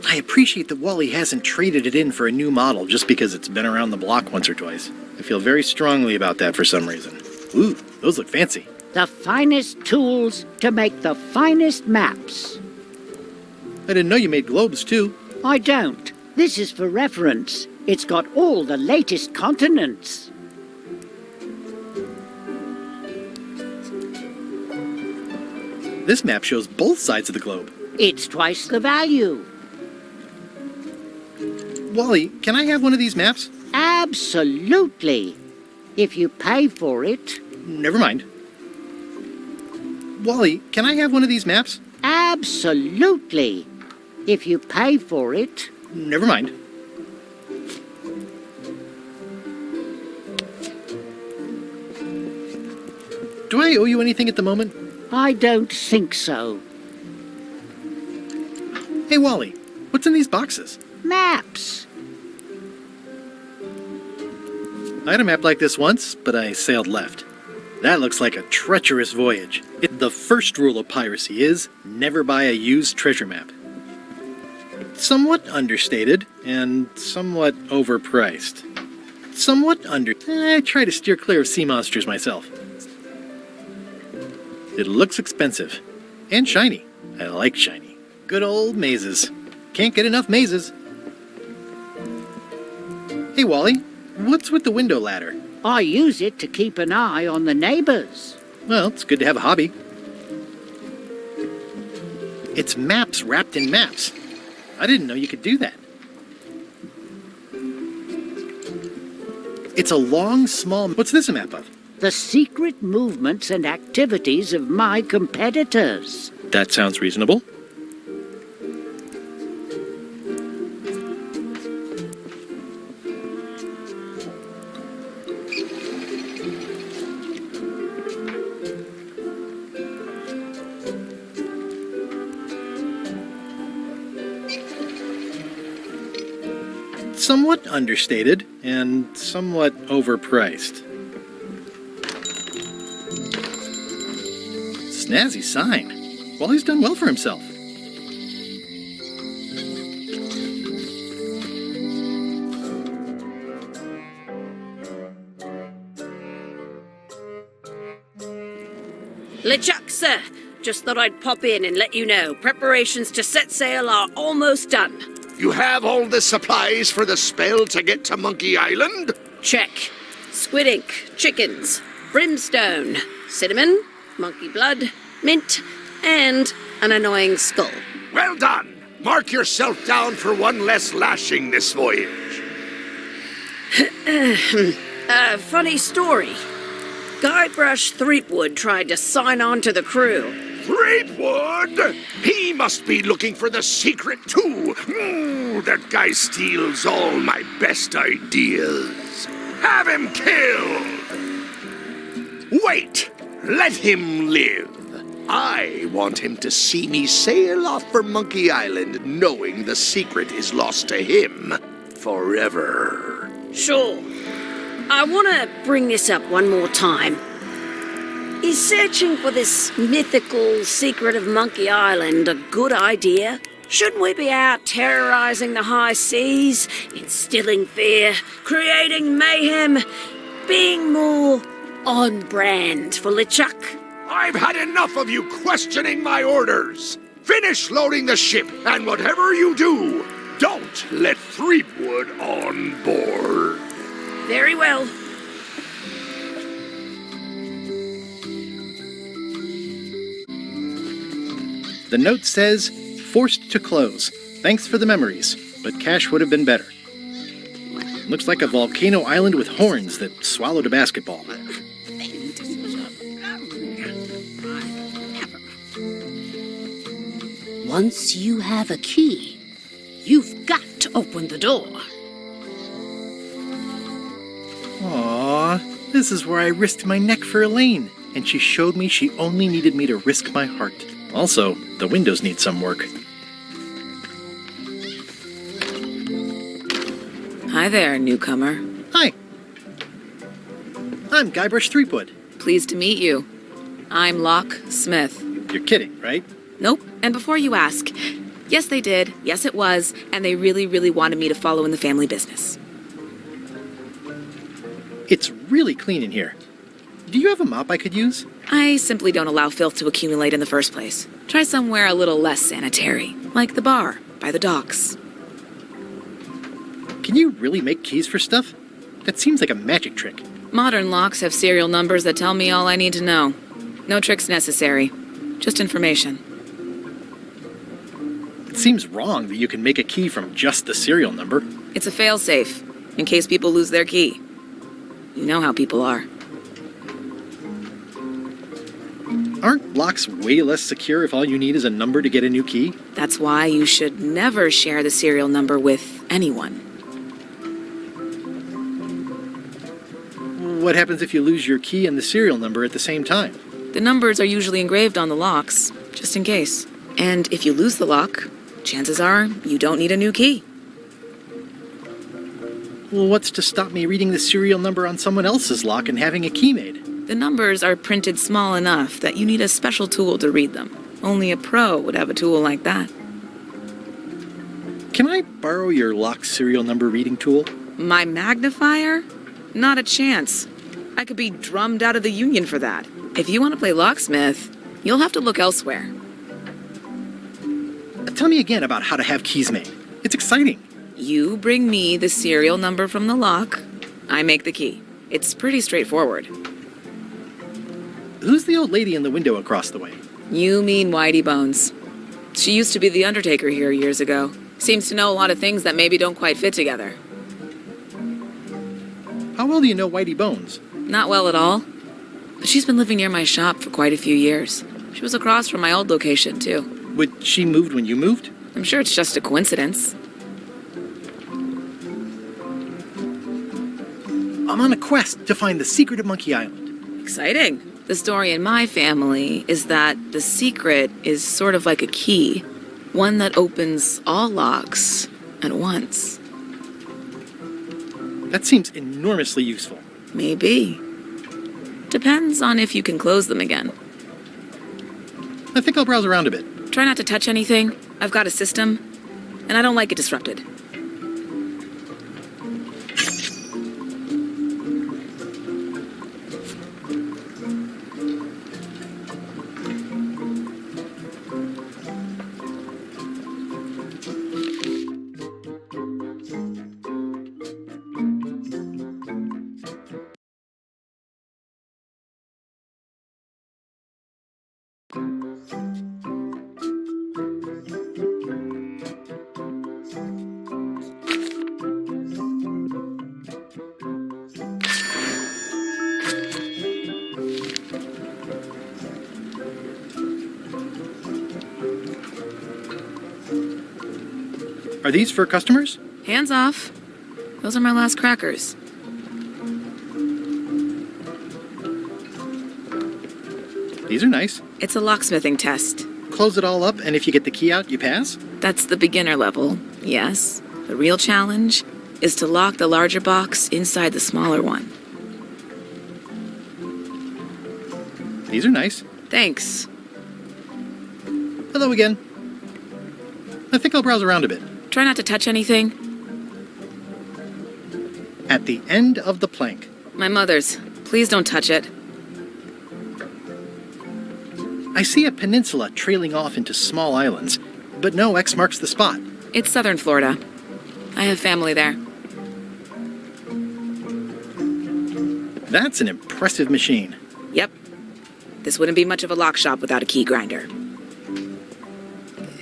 I appreciate that Wally hasn't traded it in for a new model just because it's been around the block once or twice. I feel very strongly about that for some reason. Ooh, those look fancy. The finest tools to make the finest maps. I didn't know you made globes, too. I don't. This is for reference. It's got all the latest continents. This map shows both sides of the globe. It's twice the value. Wally, can I have one of these maps? Absolutely. If you pay for it. Never mind. Wally, can I have one of these maps? Absolutely. If you pay for it. Never mind. Do I owe you anything at the moment? I don't think so. Hey, Wally, what's in these boxes? Maps. I had a map like this once, but I sailed left. That looks like a treacherous voyage. The first rule of piracy is never buy a used treasure map. Somewhat understated and somewhat overpriced. I try to steer clear of sea monsters myself. It looks expensive. And shiny. I like shiny. Good old mazes. Can't get enough mazes. Hey, Wally, what's with the window ladder? I use it to keep an eye on the neighbors. Well, it's good to have a hobby. It's maps wrapped in maps. I didn't know you could do that. It's a long, small... What's this a map of? The secret movements and activities of my competitors. That sounds reasonable. Somewhat understated and somewhat overpriced. Snazzy sign. Wally's done well for himself. LeChuck, sir. Just thought I'd pop in and let you know. Preparations to set sail are almost done. You have all the supplies for the spell to get to Monkey Island? Check. Squid ink, chickens, brimstone, cinnamon, monkey blood, mint, and an annoying skull. Well done! Mark yourself down for one less lashing this voyage. Funny story. Guybrush Threepwood tried to sign on to the crew. Threepwood! He must be looking for the secret, too. That guy steals all my best ideas. Have him killed! Wait! Let him live. I want him to see me sail off for Monkey Island knowing the secret is lost to him forever. Sure. I want to bring this up one more time. Is searching for this mythical secret of Monkey Island a good idea? Shouldn't we be out terrorizing the high seas, instilling fear, creating mayhem, being more on brand for LeChuck? I've had enough of you questioning my orders. Finish loading the ship, and whatever you do, don't let Threepwood on board. Very well. The note says, forced to close. Thanks for the memories, but cash would have been better. Looks like a volcano island with horns that swallowed a basketball. Once you have a key, you've got to open the door. Aww, this is where I risked my neck for Elaine, and she showed me she only needed me to risk my heart. Also, the windows need some work. Hi there, newcomer. Hi. I'm Guybrush Threepwood. Pleased to meet you. I'm Locksmith. You're kidding, right? Nope. And before you ask, yes, they did. Yes, it was. And they really, really wanted me to follow in the family business. It's really clean in here. Do you have a mop I could use? I simply don't allow filth to accumulate in the first place. Try somewhere a little less sanitary, like the bar by the docks. Can you really make keys for stuff? That seems like a magic trick. Modern locks have serial numbers that tell me all I need to know. No tricks necessary. Just information. It seems wrong that you can make a key from just the serial number. It's a fail-safe, in case people lose their key. You know how people are. Aren't locks way less secure if all you need is a number to get a new key? That's why you should never share the serial number with anyone. What happens if you lose your key and the serial number at the same time? The numbers are usually engraved on the locks, just in case. And if you lose the lock, chances are you don't need a new key. Well, what's to stop me reading the serial number on someone else's lock and having a key made? The numbers are printed small enough that you need a special tool to read them. Only a pro would have a tool like that. Can I borrow your lock serial number reading tool? My magnifier? Not a chance. I could be drummed out of the union for that. If you want to play locksmith, you'll have to look elsewhere. Tell me again about how to have keys made. It's exciting. You bring me the serial number from the lock, I make the key. It's pretty straightforward. Who's the old lady in the window across the way? You mean Whitey Bones. She used to be the undertaker here years ago. Seems to know a lot of things that maybe don't quite fit together. How well do you know Whitey Bones? Not well at all. But she's been living near my shop for quite a few years. She was across from my old location, too. But she moved when you moved? I'm sure it's just a coincidence. I'm on a quest to find the secret of Monkey Island. Exciting. The story in my family is that the secret is sort of like a key. One that opens all locks at once. That seems enormously useful. Maybe. Depends on if you can close them again. I think I'll browse around a bit. Try not to touch anything. I've got a system, and I don't like it disrupted. Are these for customers? Hands off. Those are my last crackers. These are nice. It's a locksmithing test. Close it all up, and if you get the key out, you pass? That's the beginner level, yes. The real challenge is to lock the larger box inside the smaller one. These are nice. Thanks. Hello again. I think I'll browse around a bit. Try not to touch anything. At the end of the plank. My mother's. Please don't touch it. I see a peninsula trailing off into small islands, but no X marks the spot. It's southern Florida. I have family there. That's an impressive machine. Yep. This wouldn't be much of a lock shop without a key grinder.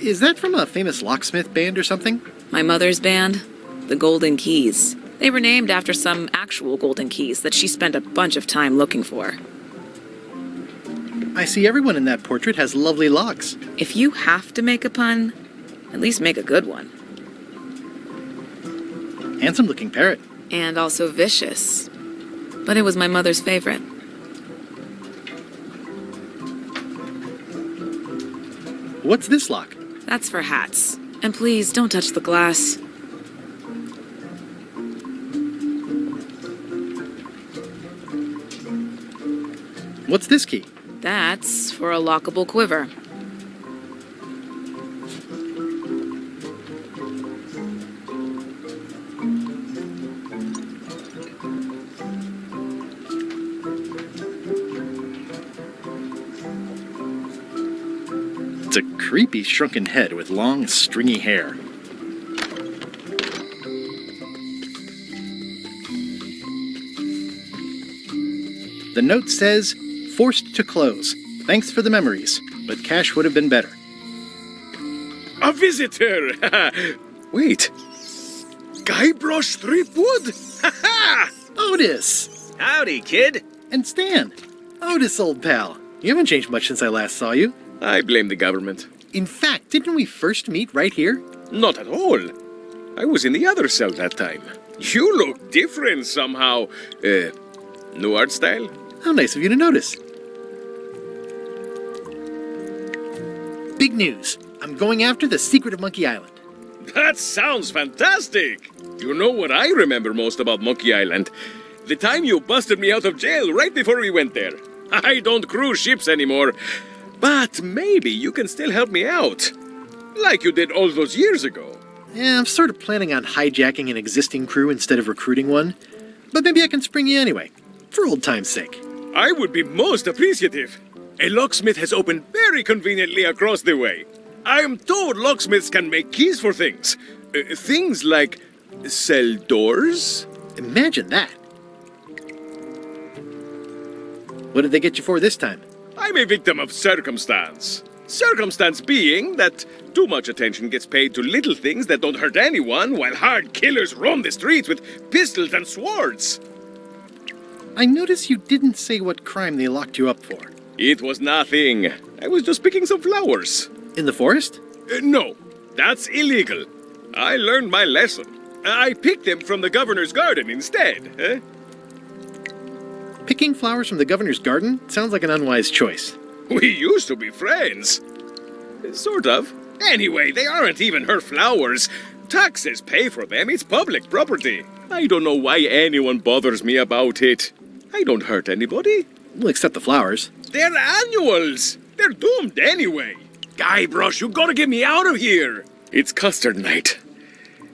Is that from a famous locksmith band or something? My mother's band, the Golden Keys. They were named after some actual golden keys that she spent a bunch of time looking for. I see everyone in that portrait has lovely locks. If you have to make a pun, at least make a good one. Handsome looking parrot. And also vicious. But it was my mother's favorite. What's this lock? That's for hats. And please, don't touch the glass. What's this key? That's for a lockable quiver. It's a creepy shrunken head with long, stringy hair. The note says, "Forced to close. Thanks for the memories, but cash would have been better." A visitor! Wait. Guybrush Threepwood? Otis! Howdy, kid. And Stan. Otis, old pal. You haven't changed much since I last saw you. I blame the government. In fact, didn't we first meet right here? Not at all. I was in the other cell that time. You look different somehow. New art style? How nice of you to notice. Big news. I'm going after the secret of Monkey Island. That sounds fantastic! You know what I remember most about Monkey Island? The time you busted me out of jail right before we went there. I don't cruise ships anymore, but maybe you can still help me out. Like you did all those years ago. Yeah, I'm sort of planning on hijacking an existing crew instead of recruiting one. But maybe I can spring you anyway, for old time's sake. I would be most appreciative. A locksmith has opened very conveniently across the way. I am told locksmiths can make keys for things. Things like cell doors? Imagine that. What did they get you for this time? I'm a victim of circumstance. Circumstance being that too much attention gets paid to little things that don't hurt anyone, while hard killers roam the streets with pistols and swords. I notice you didn't say what crime they locked you up for. It was nothing. I was just picking some flowers. In the forest? No, that's illegal. I learned my lesson. I picked them from the governor's garden instead. Picking flowers from the governor's garden sounds like an unwise choice. We used to be friends. Sort of. Anyway, they aren't even her flowers. Taxes pay for them. It's public property. I don't know why anyone bothers me about it. I don't hurt anybody. Well, except the flowers. They're annuals. They're doomed anyway. Guybrush, you gotta get me out of here. It's custard night.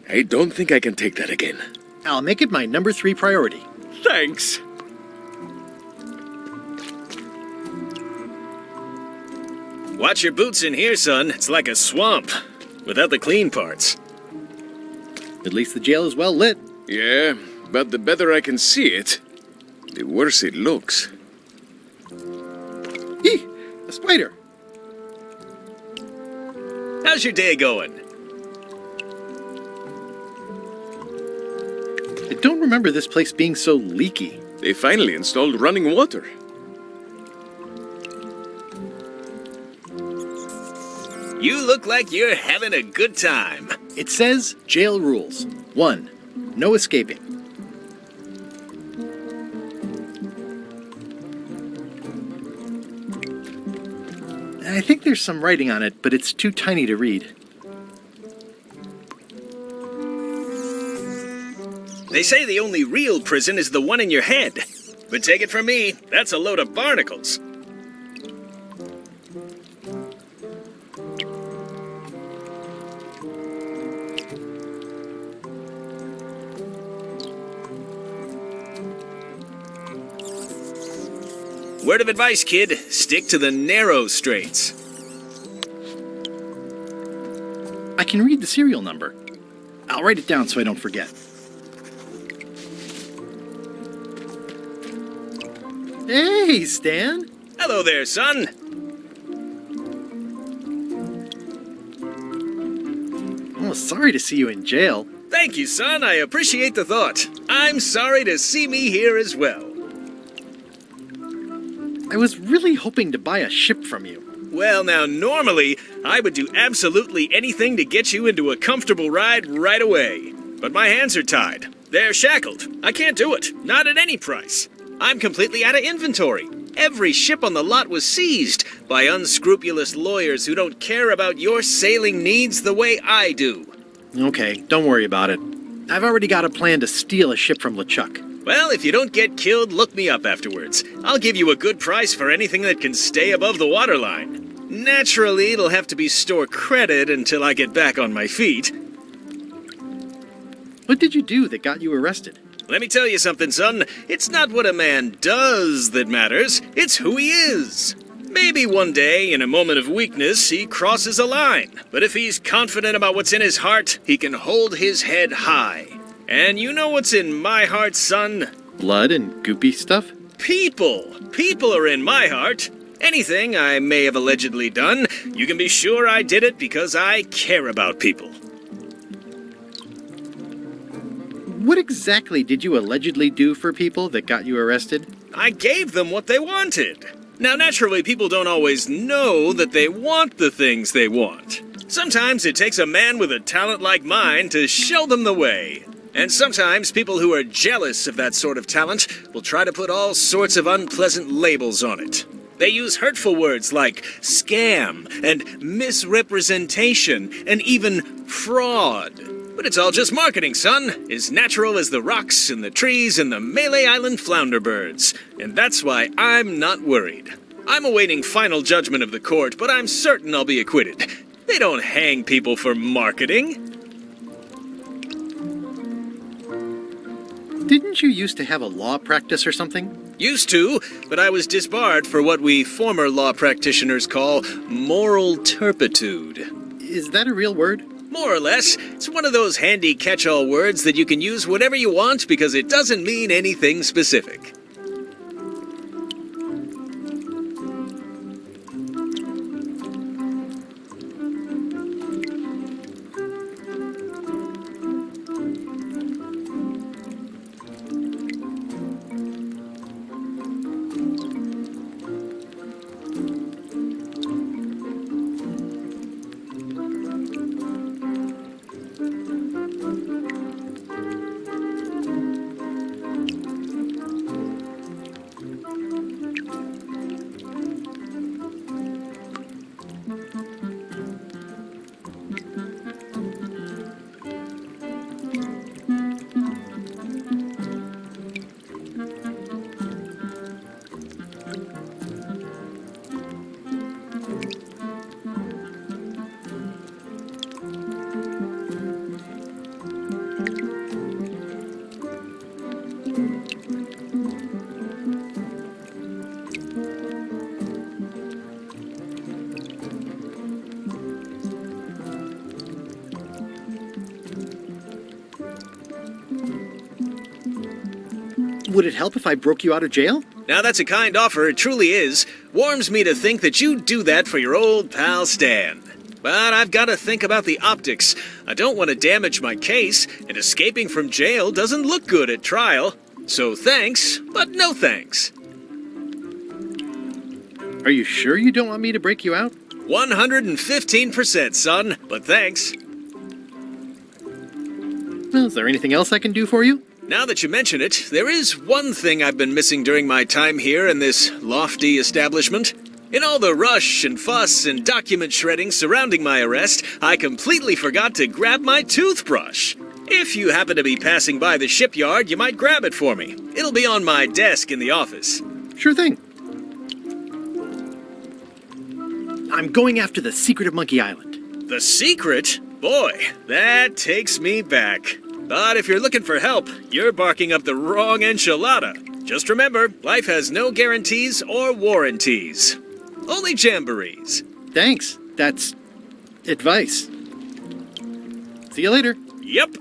I don't think I can take that again. I'll make it my number 3 priority. Thanks. Watch your boots in here, son. It's like a swamp, without the clean parts. At least the jail is well lit. Yeah, but the better I can see it, the worse it looks. Eeh! A spider! How's your day going? I don't remember this place being so leaky. They finally installed running water. You look like you're having a good time. It says jail rules. 1. No escaping. I think there's some writing on it, but it's too tiny to read. They say the only real prison is the one in your head. But take it from me, that's a load of barnacles. Word of advice, kid. Stick to the narrow straits. I can read the serial number. I'll write it down so I don't forget. Hey, Stan! Hello there, son. Oh, sorry to see you in jail. Thank you, son. I appreciate the thought. I'm sorry to see me here as well. I was really hoping to buy a ship from you. Well, now, normally, I would do absolutely anything to get you into a comfortable ride right away. But my hands are tied. They're shackled. I can't do it. Not at any price. I'm completely out of inventory. Every ship on the lot was seized by unscrupulous lawyers who don't care about your sailing needs the way I do. Okay, don't worry about it. I've already got a plan to steal a ship from LeChuck. Well, if you don't get killed, look me up afterwards. I'll give you a good price for anything that can stay above the waterline. Naturally, it'll have to be store credit until I get back on my feet. What did you do that got you arrested? Let me tell you something, son. It's not what a man does that matters. It's who he is. Maybe one day, in a moment of weakness, he crosses a line. But if he's confident about what's in his heart, he can hold his head high. And you know what's in my heart, son? Blood and goopy stuff? People. People are in my heart. Anything I may have allegedly done, you can be sure I did it because I care about people. What exactly did you allegedly do for people that got you arrested? I gave them what they wanted. Now, naturally, people don't always know that they want the things they want. Sometimes it takes a man with a talent like mine to show them the way. And sometimes people who are jealous of that sort of talent will try to put all sorts of unpleasant labels on it. They use hurtful words like scam and misrepresentation and even fraud. But it's all just marketing, son. As natural as the rocks and the trees and the Malay Island flounder birds. And that's why I'm not worried. I'm awaiting final judgment of the court, but I'm certain I'll be acquitted. They don't hang people for marketing. Didn't you used to have a law practice or something? Used to, but I was disbarred for what we former law practitioners call moral turpitude. Is that a real word? More or less. It's one of those handy catch-all words that you can use whatever you want because it doesn't mean anything specific. Would it help if I broke you out of jail? Now that's a kind offer, it truly is. Warms me to think that you'd do that for your old pal Stan. But I've got to think about the optics. I don't want to damage my case, and escaping from jail doesn't look good at trial. So thanks, but no thanks. Are you sure you don't want me to break you out? 115%, son, but thanks. Well, is there anything else I can do for you? Now that you mention it, there is one thing I've been missing during my time here in this lofty establishment. In all the rush and fuss and document shredding surrounding my arrest, I completely forgot to grab my toothbrush. If you happen to be passing by the shipyard, you might grab it for me. It'll be on my desk in the office. Sure thing. I'm going after the secret of Monkey Island. The secret? Boy, that takes me back. But if you're looking for help, you're barking up the wrong enchilada. Just remember, life has no guarantees or warranties. Only jamborees. Thanks. That's advice. See you later. Yep.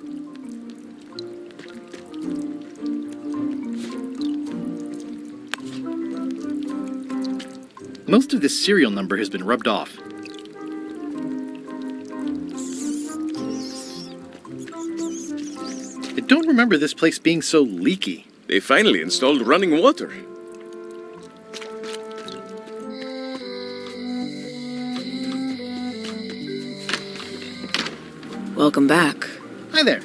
Most of this serial number has been rubbed off. I don't remember this place being so leaky. They finally installed running water. Welcome back. Hi there.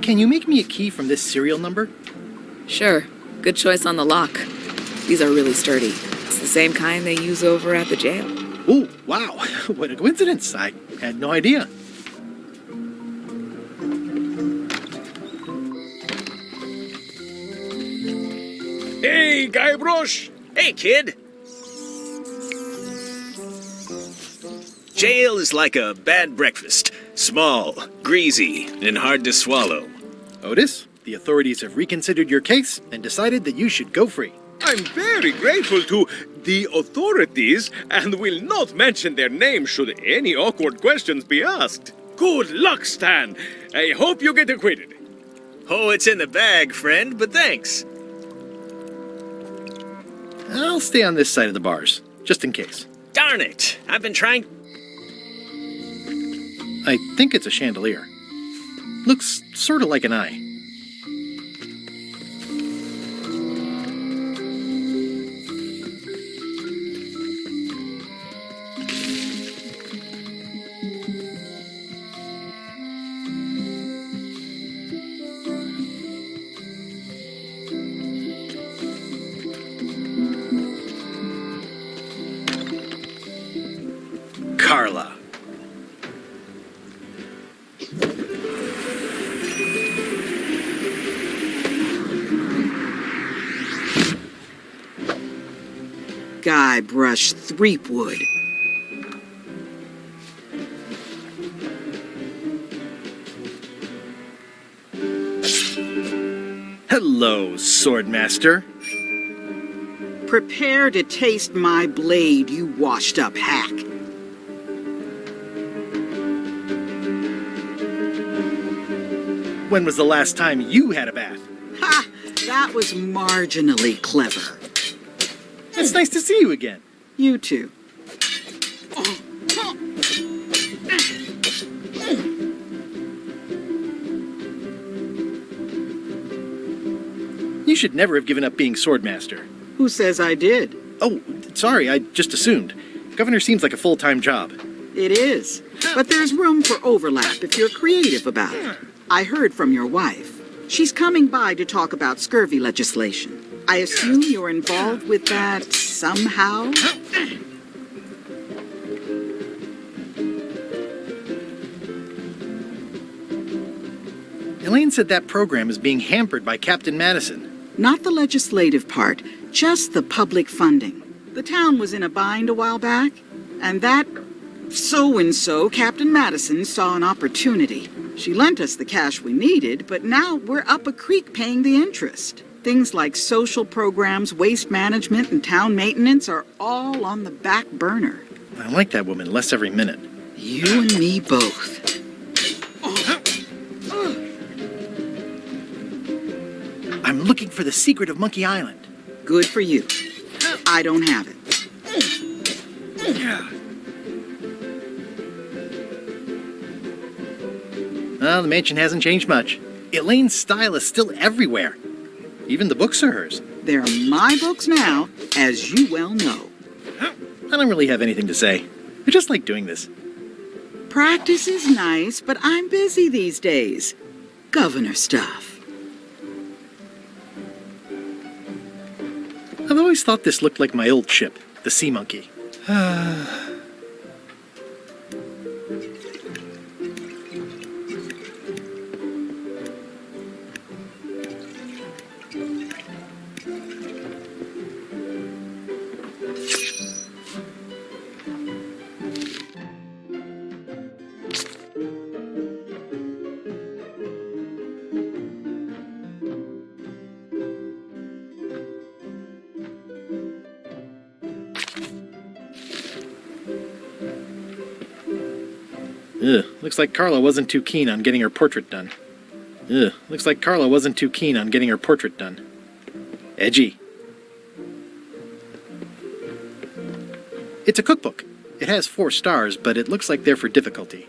Can you make me a key from this serial number? Sure. Good choice on the lock. These are really sturdy. It's the same kind they use over at the jail. Oh, wow. What a coincidence. I had no idea. Hey, Guybrush! Hey, kid! Jail is like a bad breakfast. Small, greasy, and hard to swallow. Otis, the authorities have reconsidered your case and decided that you should go free. I'm very grateful to the authorities and will not mention their name should any awkward questions be asked. Good luck, Stan. I hope you get acquitted. Oh, it's in the bag, friend, but thanks. I'll stay on this side of the bars, just in case. Darn it! I've been trying... I think it's a chandelier. Looks sort of like an eye. Carla. Guybrush Threepwood. Hello, Swordmaster. Prepare to taste my blade, you washed-up hack. When was the last time you had a bath? Ha! That was marginally clever. It's nice to see you again. You too. You should never have given up being Swordmaster. Who says I did? Oh, sorry, I just assumed. Governor seems like a full-time job. It is. But there's room for overlap if you're creative about it. I heard from your wife. She's coming by to talk about scurvy legislation. I assume you're involved with that somehow? Elaine said that program is being hampered by Captain Madison. Not the legislative part, just the public funding. The town was in a bind a while back, and that so-and-so, Captain Madison, saw an opportunity. She lent us the cash we needed, but now we're up a creek paying the interest. Things like social programs, waste management, and town maintenance are all on the back burner. I like that woman less every minute. You and me both. I'm looking for the secret of Monkey Island. Good for you. I don't have it. Well, the mansion hasn't changed much. Elaine's style is still everywhere. Even the books are hers. They're my books now, as you well know. I don't really have anything to say. I just like doing this. Practice is nice, but I'm busy these days. Governor stuff. I've always thought this looked like my old ship, the Sea Monkey. Ugh, looks like Carla wasn't too keen on getting her portrait done. Ugh, looks like Carla wasn't too keen on getting her portrait done. Edgy. It's a cookbook. It has 4 stars, but it looks like they're for difficulty.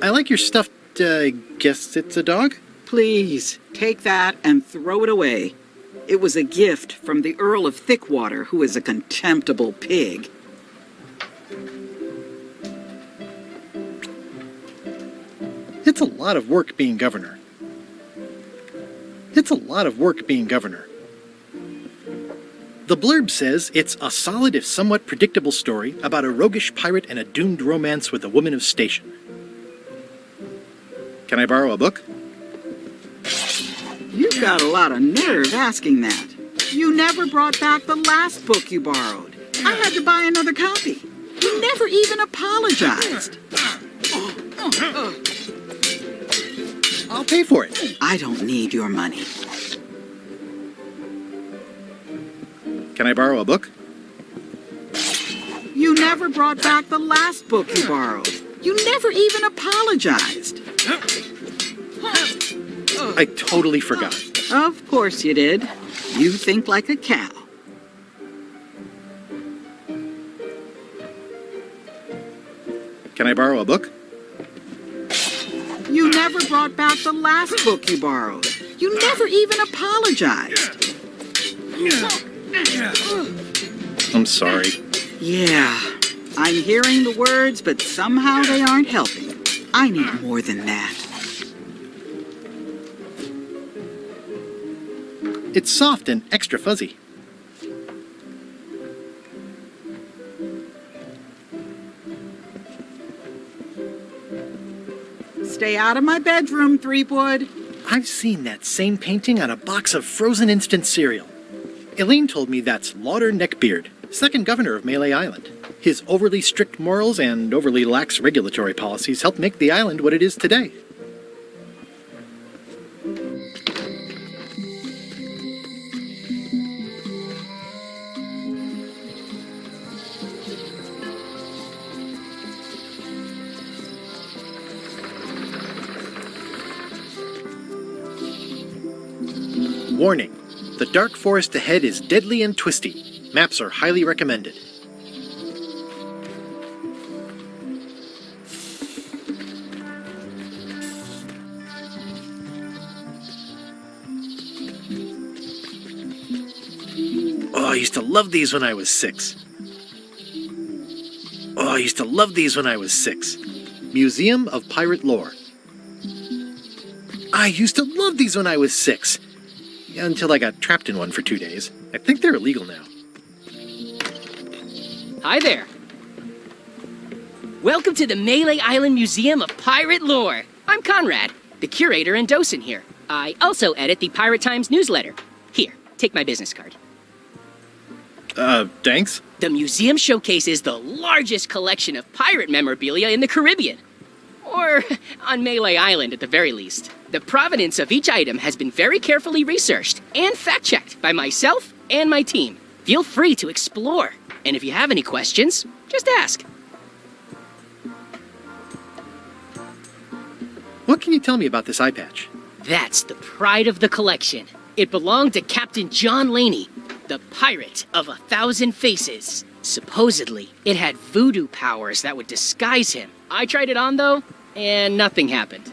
I like your stuffed, guess it's a dog? Please, take that and throw it away. It was a gift from the Earl of Thickwater, who is a contemptible pig. It's a lot of work being governor. It's a lot of work being governor. The blurb says it's a solid if somewhat predictable story about a roguish pirate and a doomed romance with a woman of station. Can I borrow a book? You've got a lot of nerve asking that. You never brought back the last book you borrowed. I had to buy another copy. You never even apologized. I'll pay for it. I don't need your money. Can I borrow a book? You never brought back the last book you borrowed. You never even apologized. I totally forgot. Of course you did. You think like a cow. Can I borrow a book? You never brought back the last book you borrowed. You never even apologized. I'm sorry. Yeah, I'm hearing the words, but somehow they aren't helping. I need more than that. It's soft and extra fuzzy. Stay out of my bedroom, Threepwood. I've seen that same painting on a box of frozen instant cereal. Elaine told me that's Lauder Neckbeard, second governor of Melee Island. His overly strict morals and overly lax regulatory policies helped make the island what it is today. Warning, the dark forest ahead is deadly and twisty. Maps are highly recommended. Oh, I used to love these when I was 6. Oh, I used to love these when I was 6. Museum of Pirate Lore. I used to love these when I was 6. Until I got trapped in one for 2 days. I think they're illegal now. Hi there. Welcome to the Melee Island Museum of Pirate Lore. I'm Conrad, the curator and docent here. I also edit the Pirate Times newsletter. Here, take my business card. Thanks? The museum showcases the largest collection of pirate memorabilia in the Caribbean. Or on Melee Island, at the very least. The provenance of each item has been very carefully researched and fact-checked by myself and my team. Feel free to explore. And if you have any questions, just ask. What can you tell me about this eye patch? That's the pride of the collection. It belonged to Captain John Laney, the pirate of 1,000 faces. Supposedly, it had voodoo powers that would disguise him. I tried it on, though, and nothing happened.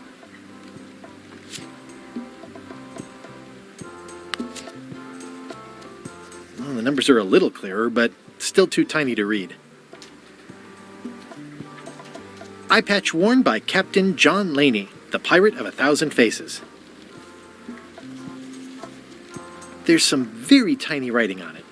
Well, the numbers are a little clearer, but still too tiny to read. Eye patch worn by Captain John Laney, the Pirate of 1,000 Faces. There's some very tiny writing on it.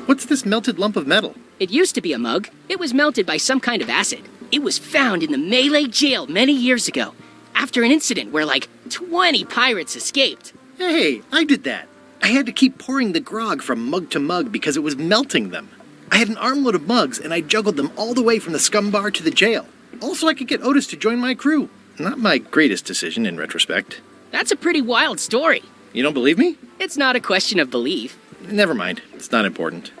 What's this melted lump of metal? It used to be a mug. It was melted by some kind of acid. It was found in the Malay jail many years ago, after an incident where like 20 pirates escaped. Hey, I did that. I had to keep pouring the grog from mug to mug because it was melting them. I had an armload of mugs, and I juggled them all the way from the Scumm Bar to the jail. Also, I could get Otis to join my crew. Not my greatest decision in retrospect. That's a pretty wild story. You don't believe me? It's not a question of belief. Never mind. It's not important.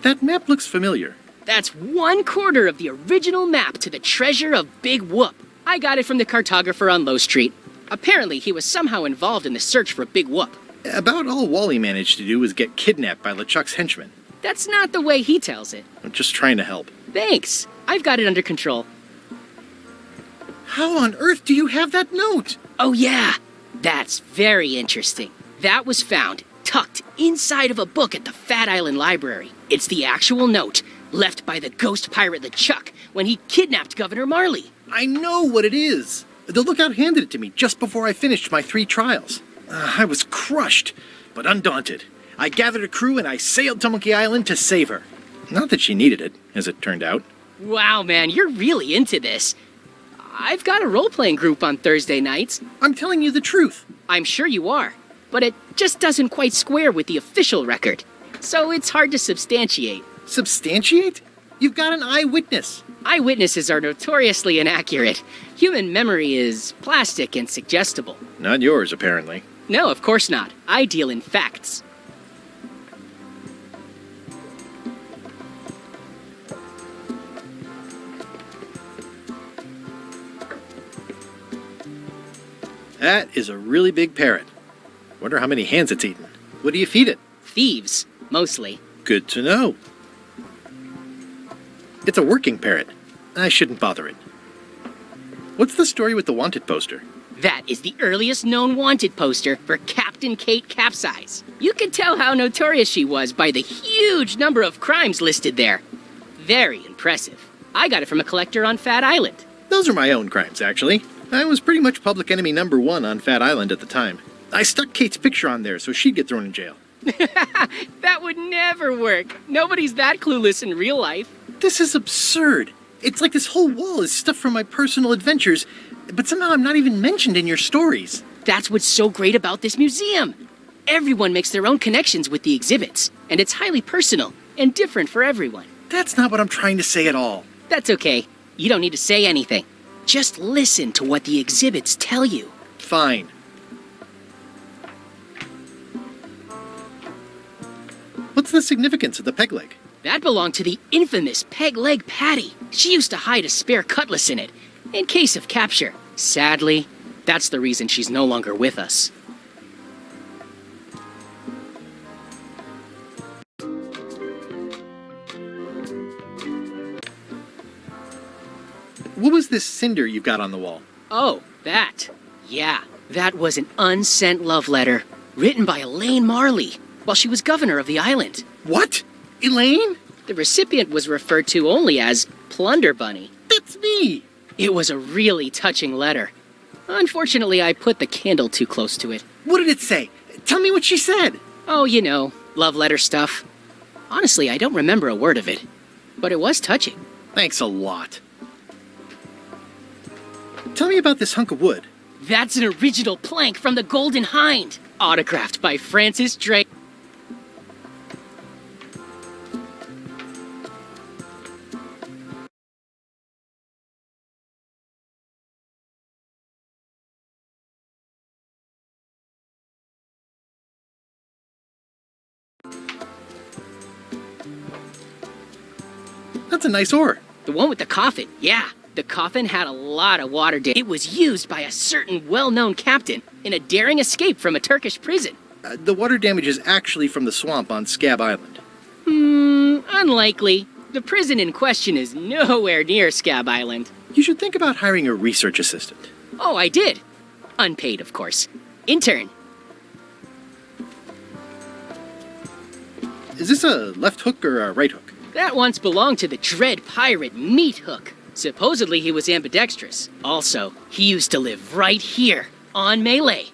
That map looks familiar. That's 1/4 of the original map to the treasure of Big Whoop. I got it from the cartographer on Low Street. Apparently, he was somehow involved in the search for Big Whoop. About all Wally managed to do was get kidnapped by LeChuck's henchmen. That's not the way he tells it. I'm just trying to help. Thanks. I've got it under control. How on earth do you have that note? Oh, yeah. That's very interesting. That was found tucked inside of a book at the Fat Island Library. It's the actual note left by the ghost pirate LeChuck when he kidnapped Governor Marley. I know what it is. The lookout handed it to me just before I finished my 3 trials. I was crushed, but undaunted. I gathered a crew and I sailed to Monkey Island to save her. Not that she needed it, as it turned out. Wow, man, you're really into this. I've got a role-playing group on Thursday nights. I'm telling you the truth. I'm sure you are, but it just doesn't quite square with the official record. So it's hard to substantiate. Substantiate? You've got an eyewitness. Eyewitnesses are notoriously inaccurate. Human memory is plastic and suggestible. Not yours, apparently. No, of course not. I deal in facts. That is a really big parrot. Wonder how many hands it's eaten. What do you feed it? Thieves, mostly. Good to know. It's a working parrot. I shouldn't bother it. What's the story with the wanted poster? That is the earliest known wanted poster for Captain Kate Capsize. You can tell how notorious she was by the huge number of crimes listed there. Very impressive. I got it from a collector on Fat Island. Those are my own crimes, actually. I was pretty much public enemy number 1 on Fat Island at the time. I stuck Kate's picture on there so she'd get thrown in jail. That would never work. Nobody's that clueless in real life. This is absurd. It's like this whole wall is stuff from my personal adventures, but somehow I'm not even mentioned in your stories. That's what's so great about this museum. Everyone makes their own connections with the exhibits, and it's highly personal and different for everyone. That's not what I'm trying to say at all. That's okay. You don't need to say anything. Just listen to what the exhibits tell you. Fine. What's the significance of the peg leg? That belonged to the infamous Peg Leg Patty. She used to hide a spare cutlass in it, in case of capture. Sadly, that's the reason she's no longer with us. What was this cinder you've got on the wall? Oh, that. Yeah, that was an unsent love letter written by Elaine Marley while she was governor of the island. What? Elaine? The recipient was referred to only as Plunder Bunny. That's me! It was a really touching letter. Unfortunately, I put the candle too close to it. What did it say? Tell me what she said. Oh, you know, love letter stuff. Honestly, I don't remember a word of it, but it was touching. Thanks a lot. Tell me about this hunk of wood. That's an original plank from the Golden Hind, autographed by Francis Drake. That's a nice oar. The one with the coffin, yeah. The coffin had a lot of water damage. It was used by a certain well-known captain in a daring escape from a Turkish prison. The water damage is actually from the swamp on Scab Island. Unlikely. The prison in question is nowhere near Scab Island. You should think about hiring a research assistant. Oh, I did. Unpaid, of course. Intern. Is this a left hook or a right hook? That once belonged to the dread pirate Meat Hook. Supposedly he was ambidextrous. Also, he used to live right here, on Melee.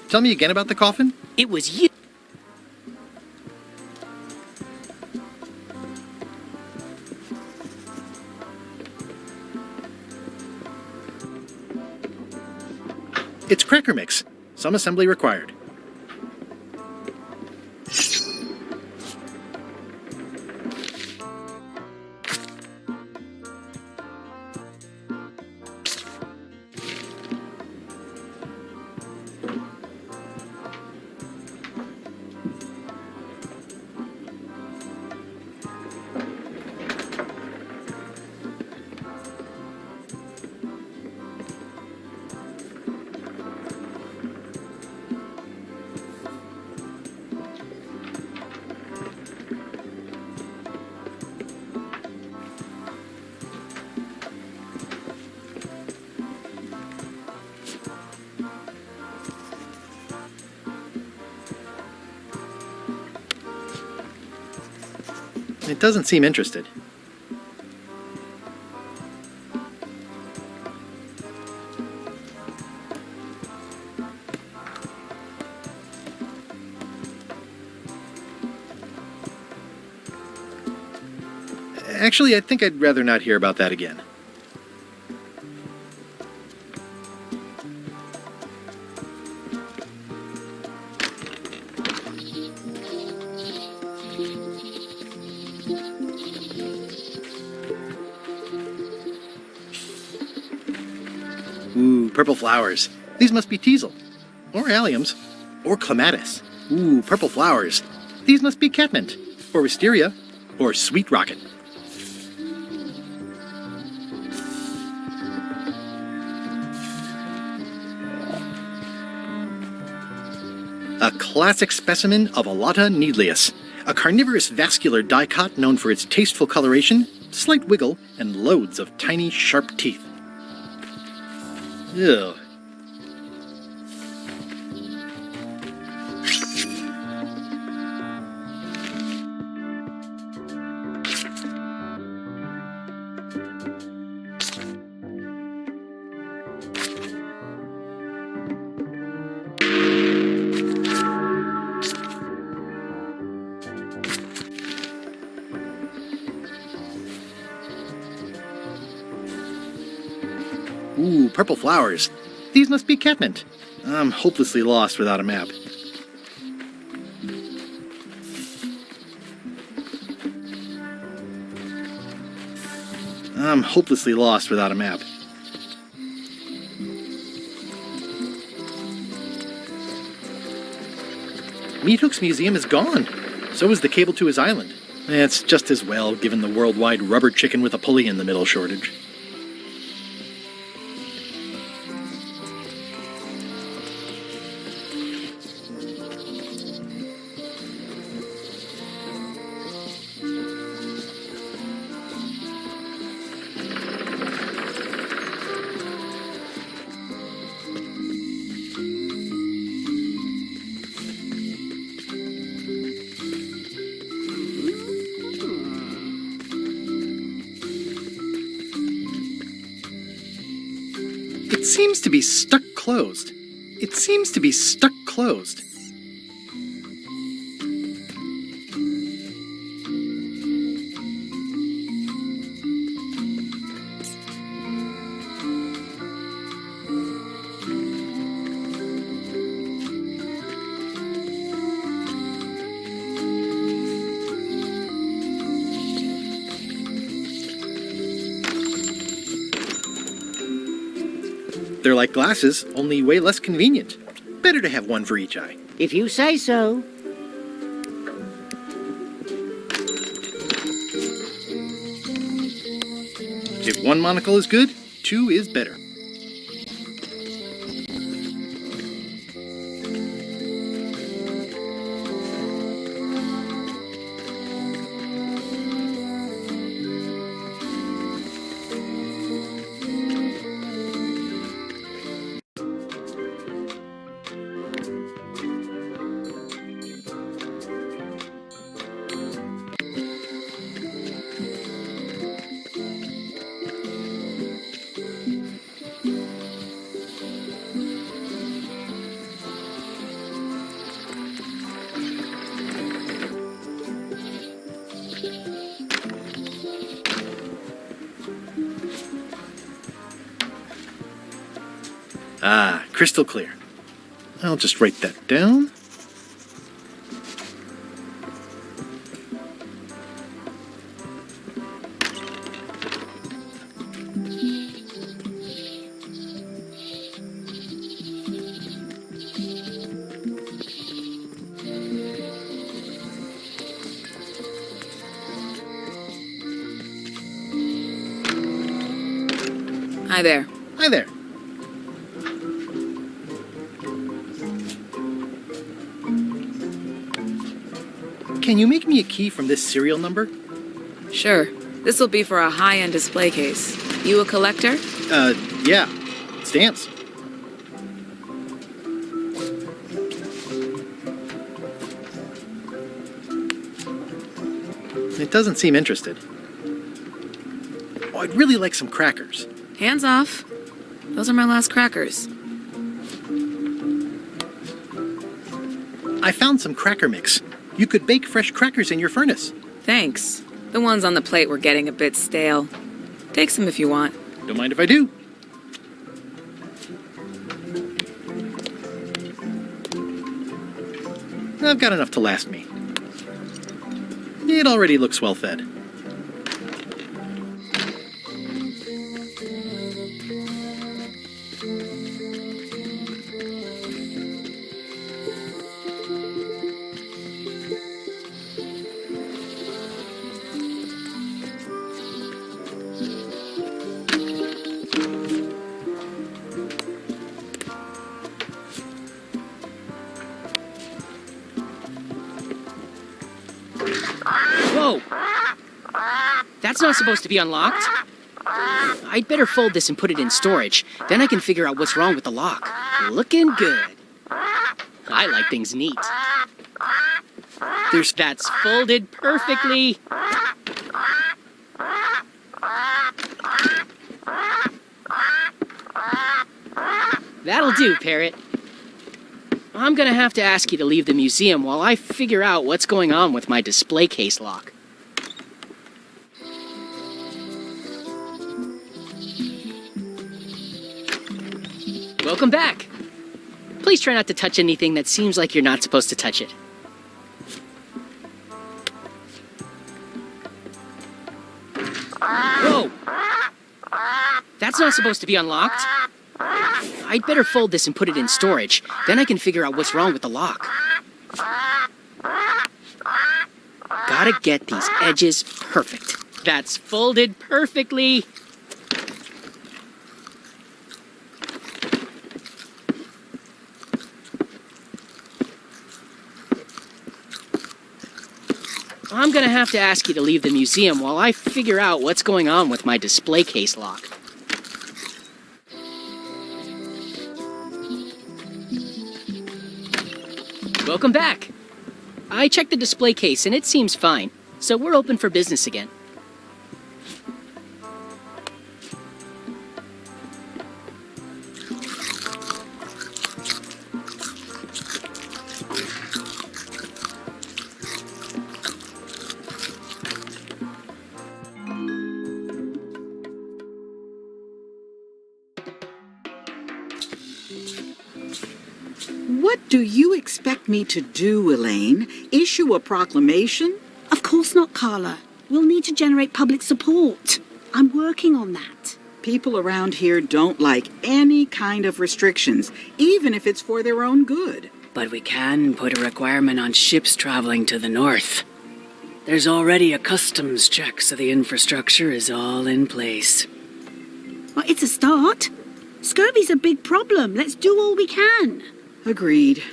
Tell me again about the coffin? It was you. It's cracker mix. Some assembly required. It doesn't seem interested. Actually, I think I'd rather not hear about that again. Ooh, purple flowers. These must be teasel. Or alliums. Or clematis. Ooh, purple flowers. These must be catmint. Or wisteria. Or sweet rocket. A classic specimen of Alata needleus, a carnivorous vascular dicot known for its tasteful coloration, slight wiggle, and loads of tiny, sharp teeth. Ew. Ooh, purple flowers. These must be catmint. I'm hopelessly lost without a map. I'm hopelessly lost without a map. Meat Hook's museum is gone. So is the cable to his island. It's just as well, given the worldwide rubber chicken with a pulley in the middle shortage. It seems to be stuck closed. It seems to be stuck closed. They're like glasses, only way less convenient. Better to have one for each eye. If you say so. If one monocle is good, two is better. Ah, crystal clear. I'll just write that down. Hi there. Hi there. Can you make me a key from this serial number? Sure. This will be for a high-end display case. You a collector? Yeah. Stamps. It doesn't seem interested. Oh, I'd really like some crackers. Hands off. Those are my last crackers. I found some cracker mix. You could bake fresh crackers in your furnace. Thanks. The ones on the plate were getting a bit stale. Take some if you want. Don't mind if I do. I've got enough to last me. It already looks well fed. Whoa! That's not supposed to be unlocked. I'd better fold this and put it in storage. Then I can figure out what's wrong with the lock. Looking good. I like things neat. That's folded perfectly. That'll do, Parrot. I'm gonna have to ask you to leave the museum while I figure out what's going on with my display case lock. Welcome back. Please try not to touch anything that seems like you're not supposed to touch it. Whoa! That's not supposed to be unlocked. I'd better fold this and put it in storage. Then I can figure out what's wrong with the lock. Gotta get these edges perfect. That's folded perfectly. I'm gonna have to ask you to leave the museum while I figure out what's going on with my display case lock. Welcome back. I checked the display case and it seems fine, so we're open for business again. What do you expect me to do, Elaine? Issue a proclamation? Of course not, Carla. We'll need to generate public support. I'm working on that. People around here don't like any kind of restrictions, even if it's for their own good. But we can put a requirement on ships traveling to the north. There's already a customs check, so the infrastructure is all in place. Well, it's a start. Scurvy's a big problem. Let's do all we can. Agreed.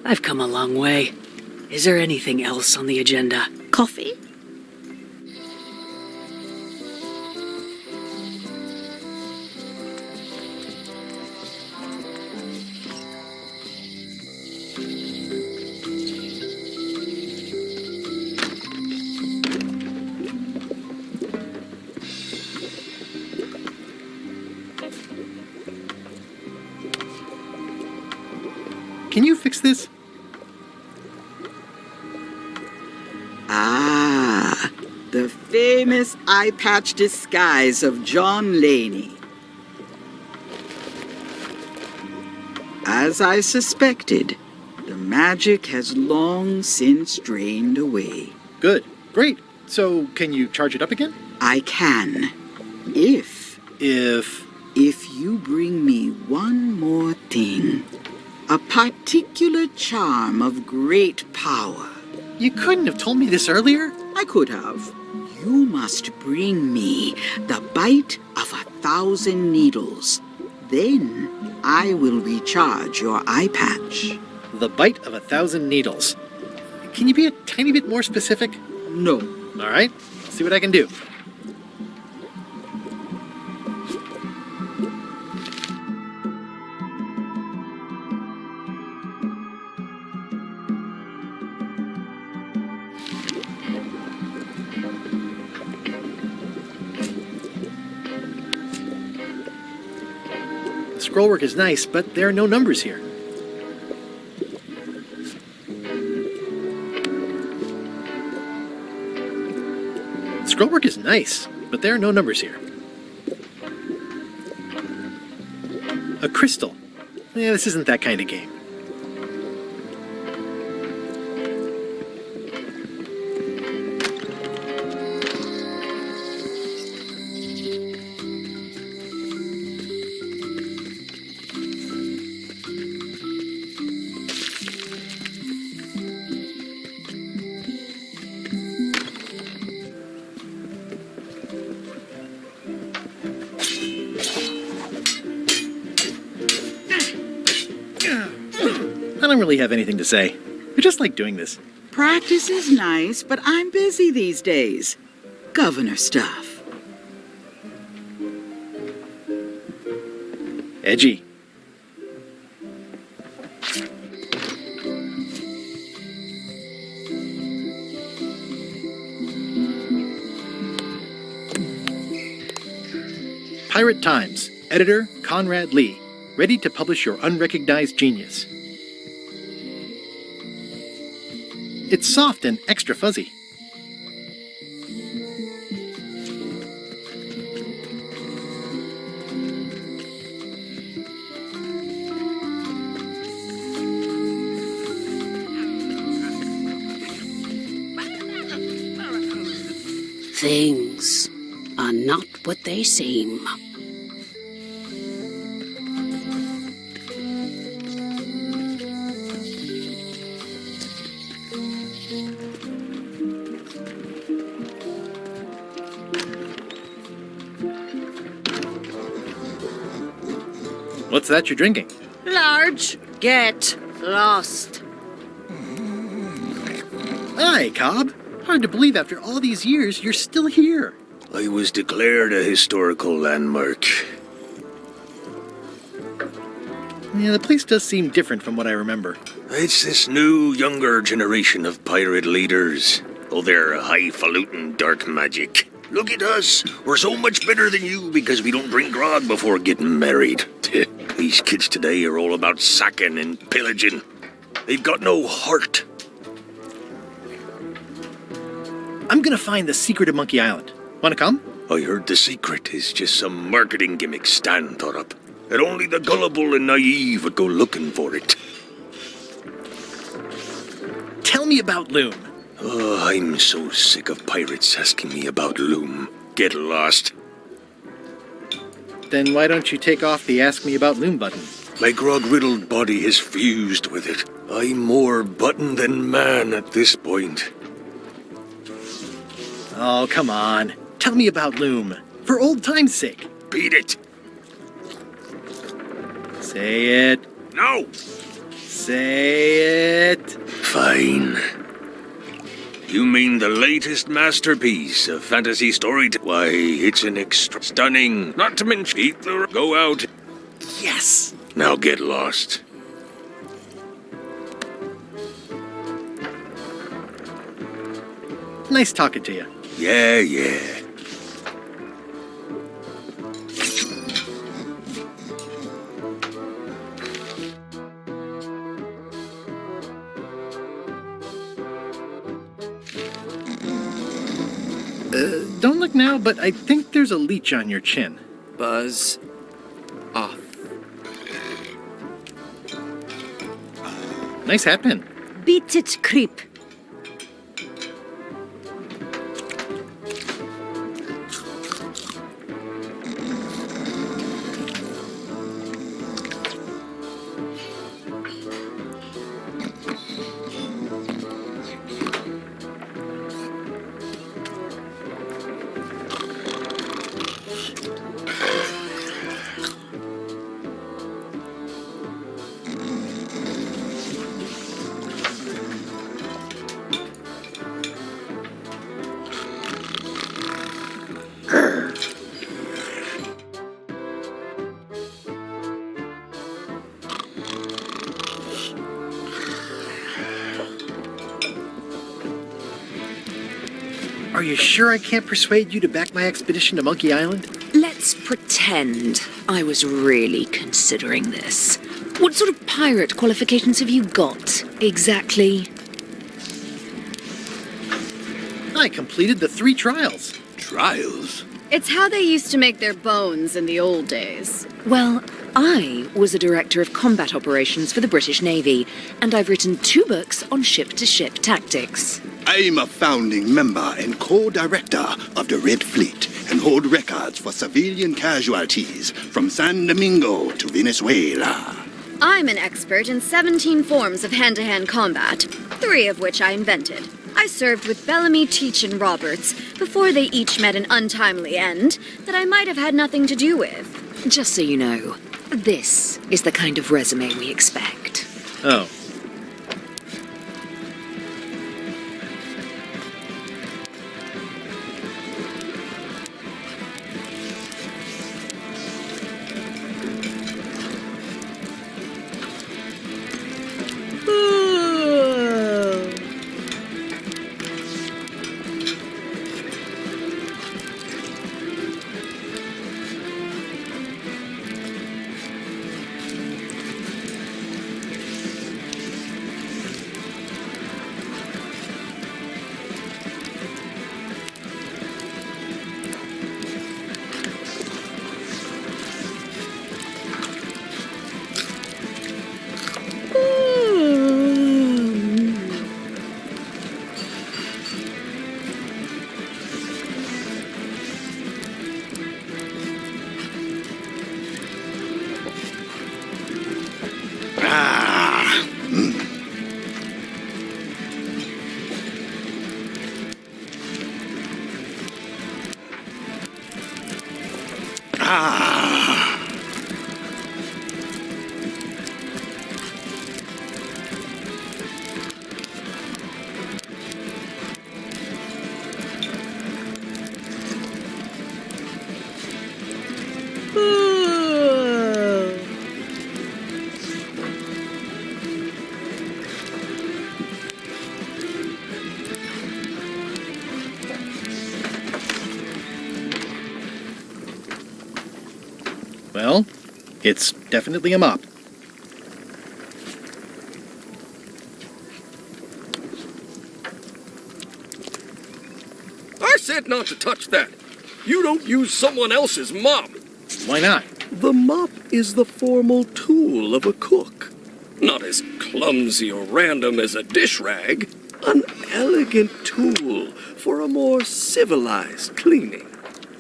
I've come a long way. Is there anything else on the agenda? Coffee? Can you fix this? Ah, the famous eye patch disguise of John Laney. As I suspected, the magic has long since drained away. Good. Great. So, can you charge it up again? I can. If you bring me one more thing. A particular charm of great power. You couldn't have told me this earlier? I could have. You must bring me the bite of 1,000 needles. Then I will recharge your eye patch. The bite of 1,000 needles. Can you be a tiny bit more specific? No. All right. See what I can do. The scrollwork is nice, but there are no numbers here. The scrollwork is nice, but there are no numbers here. A crystal. Yeah, this isn't that kind of game. I don't really have anything to say. I just like doing this. Practice is nice, but I'm busy these days. Governor stuff. Edgy. Pirate Times. Editor Conrad Lee. Ready to publish your unrecognized genius. It's soft and extra fuzzy. Things are not what they seem. What's that you're drinking? Large, get lost. Hi, Cobb. Hard to believe after all these years you're still here. I was declared a historical landmark. Yeah, the place does seem different from what I remember. It's this new, younger generation of pirate leaders. Oh, they're highfalutin dark magic. Look at us. We're so much better than you because we don't drink grog before getting married. These kids today are all about sacking and pillaging. They've got no heart. I'm gonna find the secret of Monkey Island. Wanna come? I heard the secret is just some marketing gimmick Stan thought up. That only the gullible and naive would go looking for it. Tell me about Loom. Oh, I'm so sick of pirates asking me about Loom. Get lost. Then why don't you take off the Ask Me About Loom button? My grog-riddled body has fused with it. I'm more button than man at this point. Oh, come on. Tell me about Loom. For old time's sake. Beat it. Say it. No. Say it. Fine. You mean the latest masterpiece of fantasy story? Why, it's an extra stunning, not to mention eat the go out. Yes. Now get lost. Nice talking to you. Yeah. Don't look now, but I think there's a leech on your chin. Buzz off. Nice hat pin. Beat it, creep. Are you sure I can't persuade you to back my expedition to Monkey Island? Let's pretend I was really considering this. What sort of pirate qualifications have you got, exactly? I completed the 3 trials. Trials? It's how they used to make their bones in the old days. Well, I was a director of combat operations for the British Navy, and I've written 2 books on ship-to-ship tactics. I'm a founding member and co-director of the Red Fleet and hold records for civilian casualties from San Domingo to Venezuela. I'm an expert in 17 forms of hand-to-hand combat, 3 of which I invented. I served with Bellamy, Teach, and Roberts before they each met an untimely end that I might have had nothing to do with. Just so you know, this is the kind of resume we expect. Oh. Well, it's definitely a mop. I said not to touch that. You don't use someone else's mop. Why not? The mop is the formal tool of a cook. Not as clumsy or random as a dish rag. An elegant tool for a more civilized cleaning.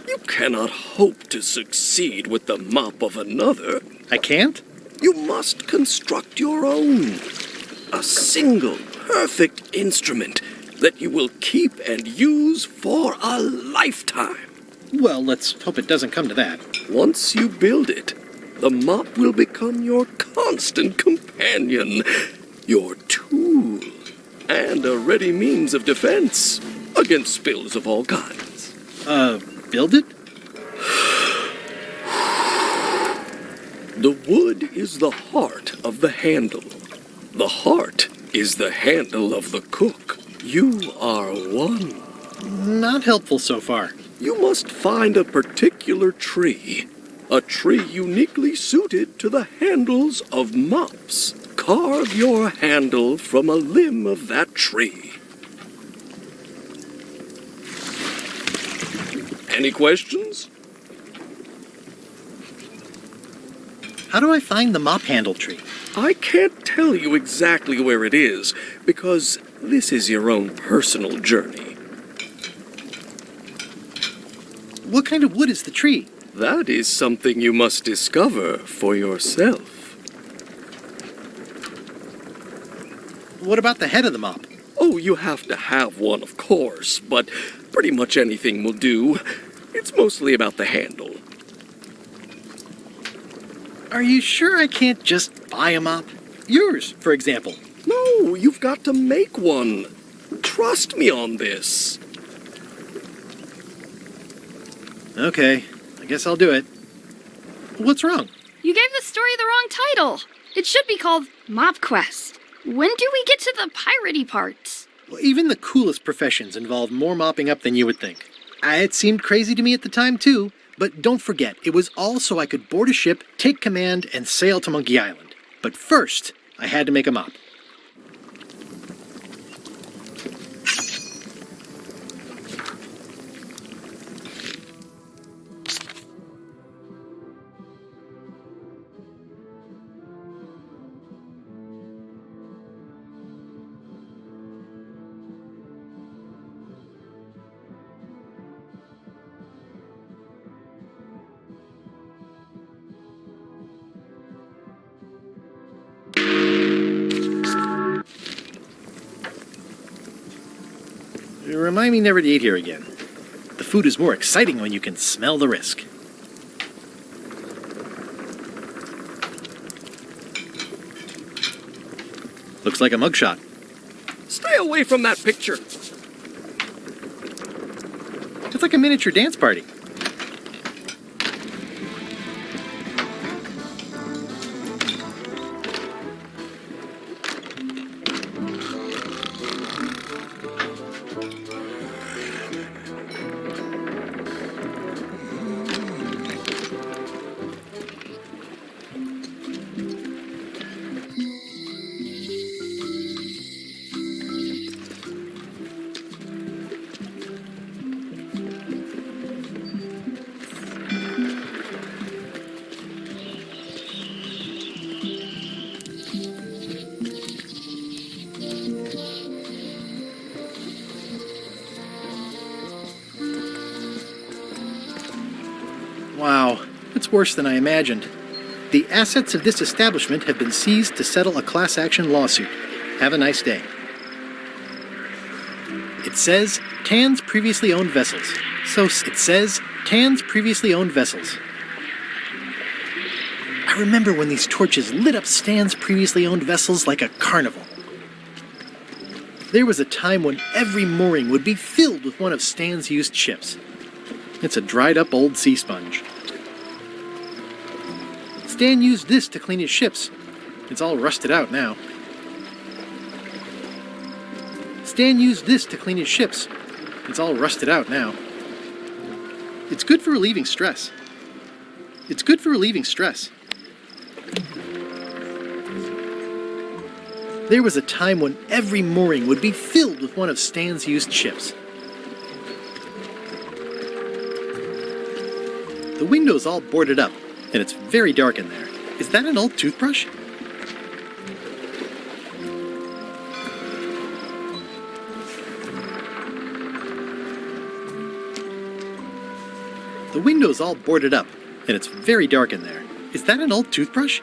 You cannot hope to succeed with the mop of another. I can't? You must construct your own. A single, perfect instrument that you will keep and use for a lifetime. Well, let's hope it doesn't come to that. Once you build it, the mop will become your constant companion, your tool, and a ready means of defense against spills of all kinds. Build it? The wood is the heart of the handle. The heart is the handle of the cook. You are one. Not helpful so far. You must find a particular tree. A tree uniquely suited to the handles of mops. Carve your handle from a limb of that tree. Any questions? How do I find the mop handle tree? I can't tell you exactly where it is, because this is your own personal journey. What kind of wood is the tree? That is something you must discover for yourself. What about the head of the mop? Oh, you have to have one, of course, but pretty much anything will do. It's mostly about the handle. Are you sure I can't just buy a mop? Yours, for example. No, you've got to make one. Trust me on this. Okay, I guess I'll do it. What's wrong? You gave the story the wrong title. It should be called Mop Quest. When do we get to the piratey parts? Well, even the coolest professions involve more mopping up than you would think. It seemed crazy to me at the time, too. But don't forget, it was all so I could board a ship, take command, and sail to Monkey Island. But first, I had to make a mop. Remind me never to eat here again. The food is more exciting when you can smell the risk. Looks like a mugshot. Stay away from that picture. It's like a miniature dance party. Wow, it's worse than I imagined. The assets of this establishment have been seized to settle a class action lawsuit. Have a nice day. It says Tan's previously owned vessels. I remember when these torches lit up Stan's previously owned vessels like a carnival. There was a time when every mooring would be filled with one of Stan's used ships. It's a dried-up old sea sponge. Stan used this to clean his ships. It's all rusted out now. It's all rusted out now. It's good for relieving stress. There was a time when every mooring would be filled with one of Stan's used ships. The window's all boarded up, and it's very dark in there. Is that an old toothbrush? The window's all boarded up, and it's very dark in there. Is that an old toothbrush?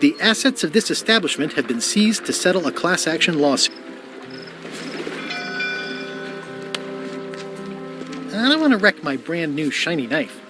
The assets of this establishment have been seized to settle a class action lawsuit. I don't want to wreck my brand new shiny knife.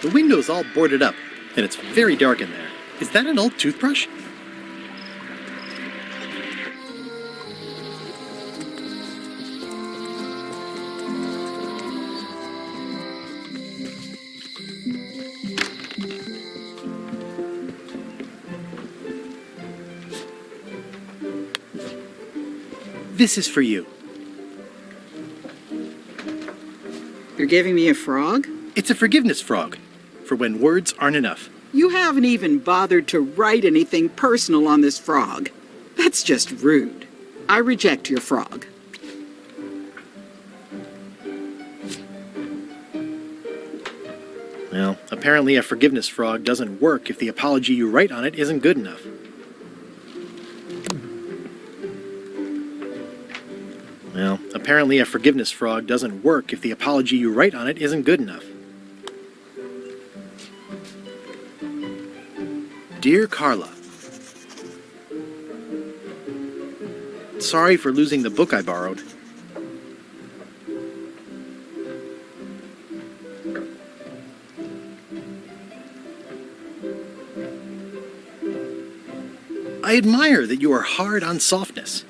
The window's all boarded up, and it's very dark in there. Is that an old toothbrush? This is for you. You're giving me a frog? It's a forgiveness frog, for when words aren't enough. You haven't even bothered to write anything personal on this frog. That's just rude. I reject your frog. Well, apparently a forgiveness frog doesn't work if the apology you write on it isn't good enough. Well, apparently a forgiveness frog doesn't work if the apology you write on it isn't good enough. Dear Carla, sorry for losing the book I borrowed. I admire that you are hard on softness.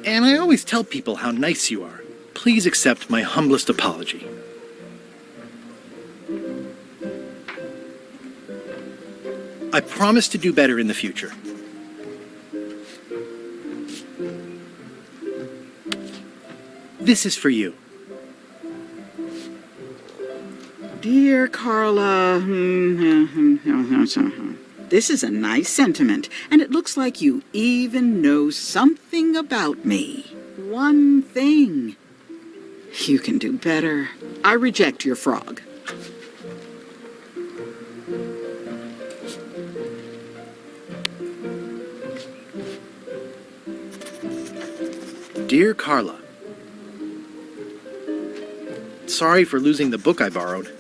And I always tell people how nice you are. Please accept my humblest apology. I promise to do better in the future. This is for you. Dear Carla, this is a nice sentiment, and it looks like you even know something about me. One thing. You can do better. I reject your frog. Dear Carla, sorry for losing the book I borrowed.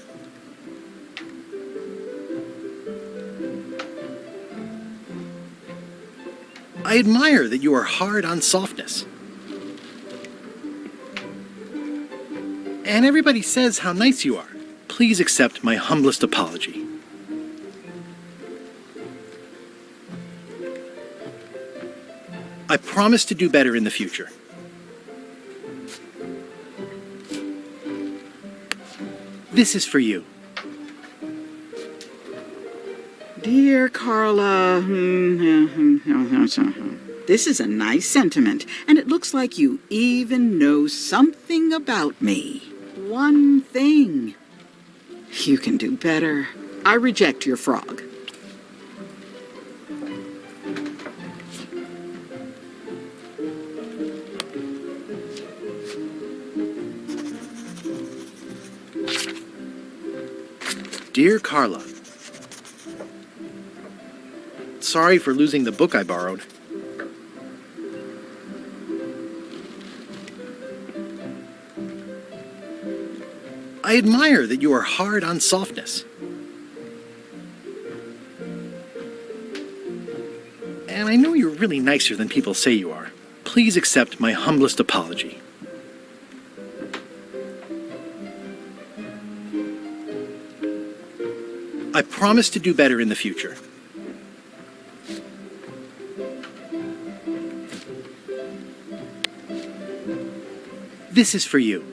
I admire that you are hard on softness. And everybody says how nice you are. Please accept my humblest apology. I promise to do better in the future. This is for you. Dear Carla, this is a nice sentiment, and it looks like you even know something about me. One thing. You can do better. I reject your frog. Dear Carla, sorry for losing the book I borrowed. I admire that you are hard on softness. And I know you're really nicer than people say you are. Please accept my humblest apology. I promise to do better in the future. This is for you.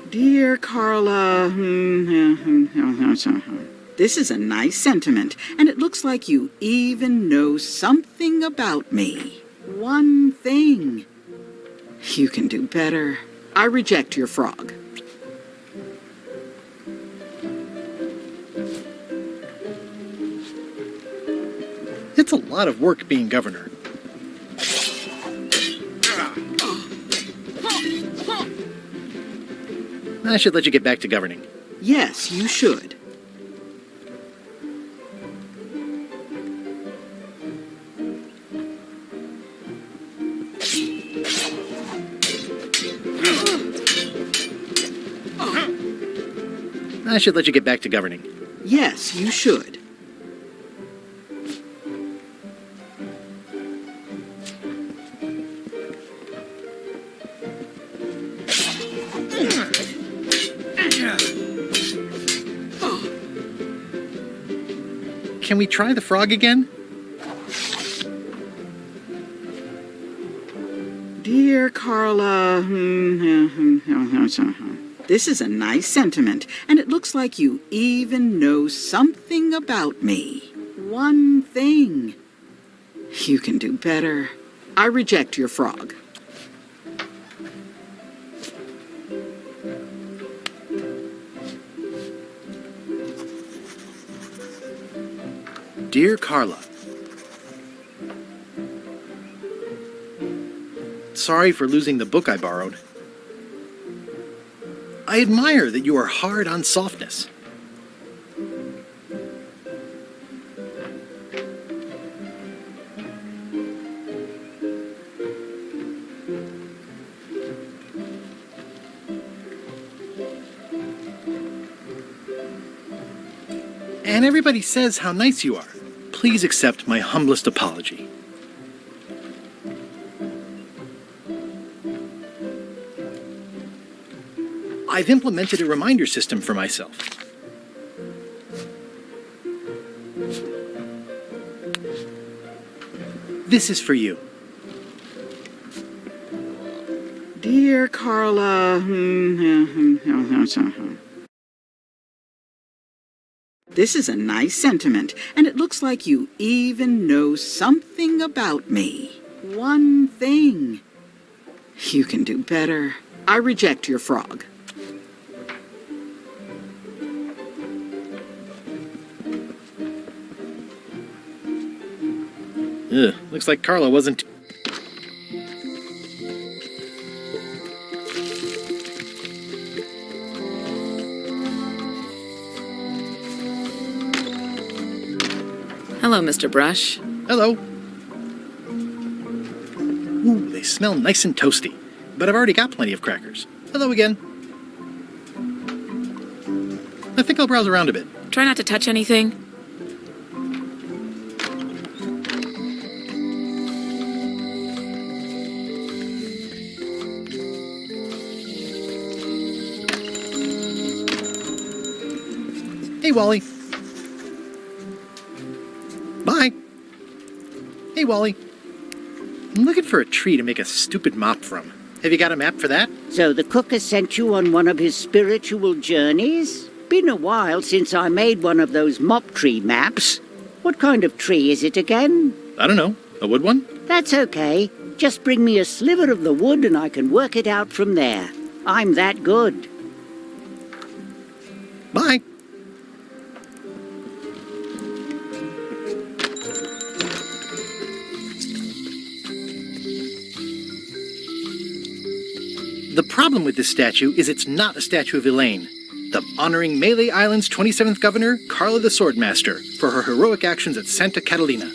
Dear Carla, this is a nice sentiment, and it looks like you even know something about me. One thing. You can do better. I reject your frog. It's a lot of work being governor. I should let you get back to governing. Yes, you should. I should let you get back to governing. Yes, you should. Can we try the frog again? Dear Carla, this is a nice sentiment, and it looks like you even know something about me. One thing. You can do better. I reject your frog. Dear Carla, sorry for losing the book I borrowed. I admire that you are hard on softness. And everybody says how nice you are. Please accept my humblest apology. I've implemented a reminder system for myself. This is for you. Dear Carla, this is a nice sentiment, and it looks like you even know something about me. One thing. You can do better. I reject your frog. Ugh, looks like Carla wasn't... Hello, Mr. Brush. Hello. Ooh, they smell nice and toasty. But I've already got plenty of crackers. Hello again. I think I'll browse around a bit. Try not to touch anything. Hey, Wally. Bye. Hey, Wally. I'm looking for a tree to make a stupid mop from. Have you got a map for that? So the cook has sent you on one of his spiritual journeys? Been a while since I made one of those mop tree maps. What kind of tree is it again? I don't know. A wood one? That's okay. Just bring me a sliver of the wood and I can work it out from there. I'm that good. Bye. The problem with this statue is it's not a statue of Elaine. The honoring Melee Island's 27th governor, Carla the Swordmaster, for her heroic actions at Santa Catalina.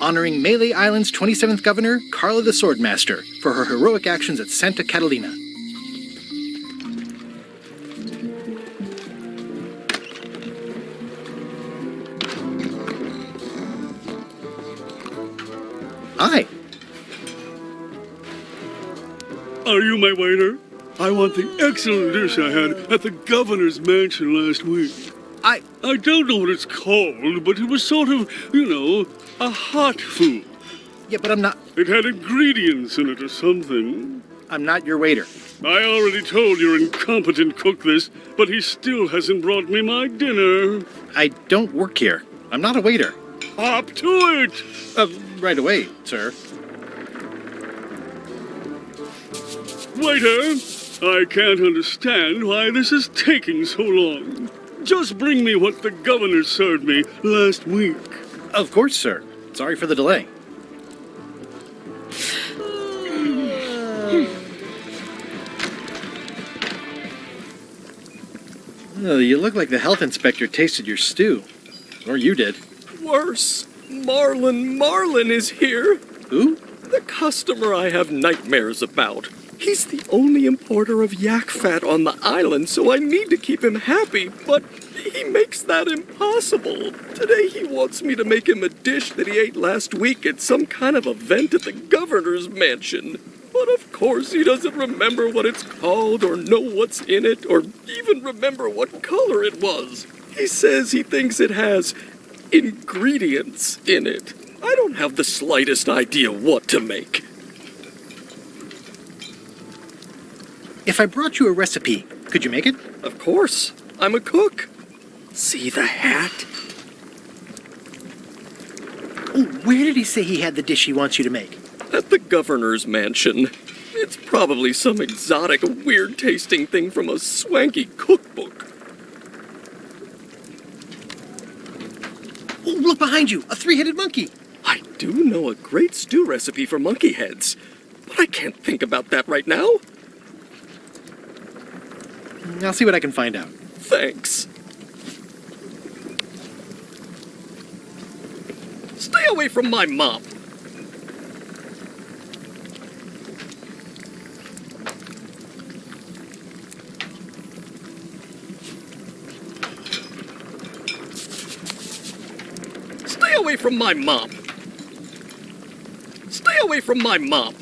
Honoring Melee Island's 27th governor, Carla the Swordmaster, for her heroic actions at Santa Catalina. Hi. Are you my waiter? I want the excellent dish I had at the governor's mansion last week. I don't know what it's called, but it was sort of, a hot food. Yeah, but I'm not... It had ingredients in it or something. I'm not your waiter. I already told your incompetent cook this, but he still hasn't brought me my dinner. I don't work here. I'm not a waiter. Hop to it! Right away, sir. Waiter, I can't understand why this is taking so long. Just bring me what the governor served me last week. Of course, sir. Sorry for the delay. Oh, you look like the health inspector tasted your stew. Or you did. Worse. Marlin is here. Who? The customer I have nightmares about. He's the only importer of yak fat on the island, so I need to keep him happy, but he makes that impossible. Today he wants me to make him a dish that he ate last week at some kind of event at the governor's mansion. But of course he doesn't remember what it's called, or know what's in it, or even remember what color it was. He says he thinks it has ingredients in it. I don't have the slightest idea what to make. If I brought you a recipe, could you make it? Of course. I'm a cook. See the hat? Oh, where did he say he had the dish he wants you to make? At the governor's mansion. It's probably some exotic, weird-tasting thing from a swanky cookbook. Oh, look behind you! A three-headed monkey! I do know a great stew recipe for monkey heads, but I can't think about that right now. I'll see what I can find out. Thanks. Stay away from my mop. Stay away from my mop. Stay away from my mop.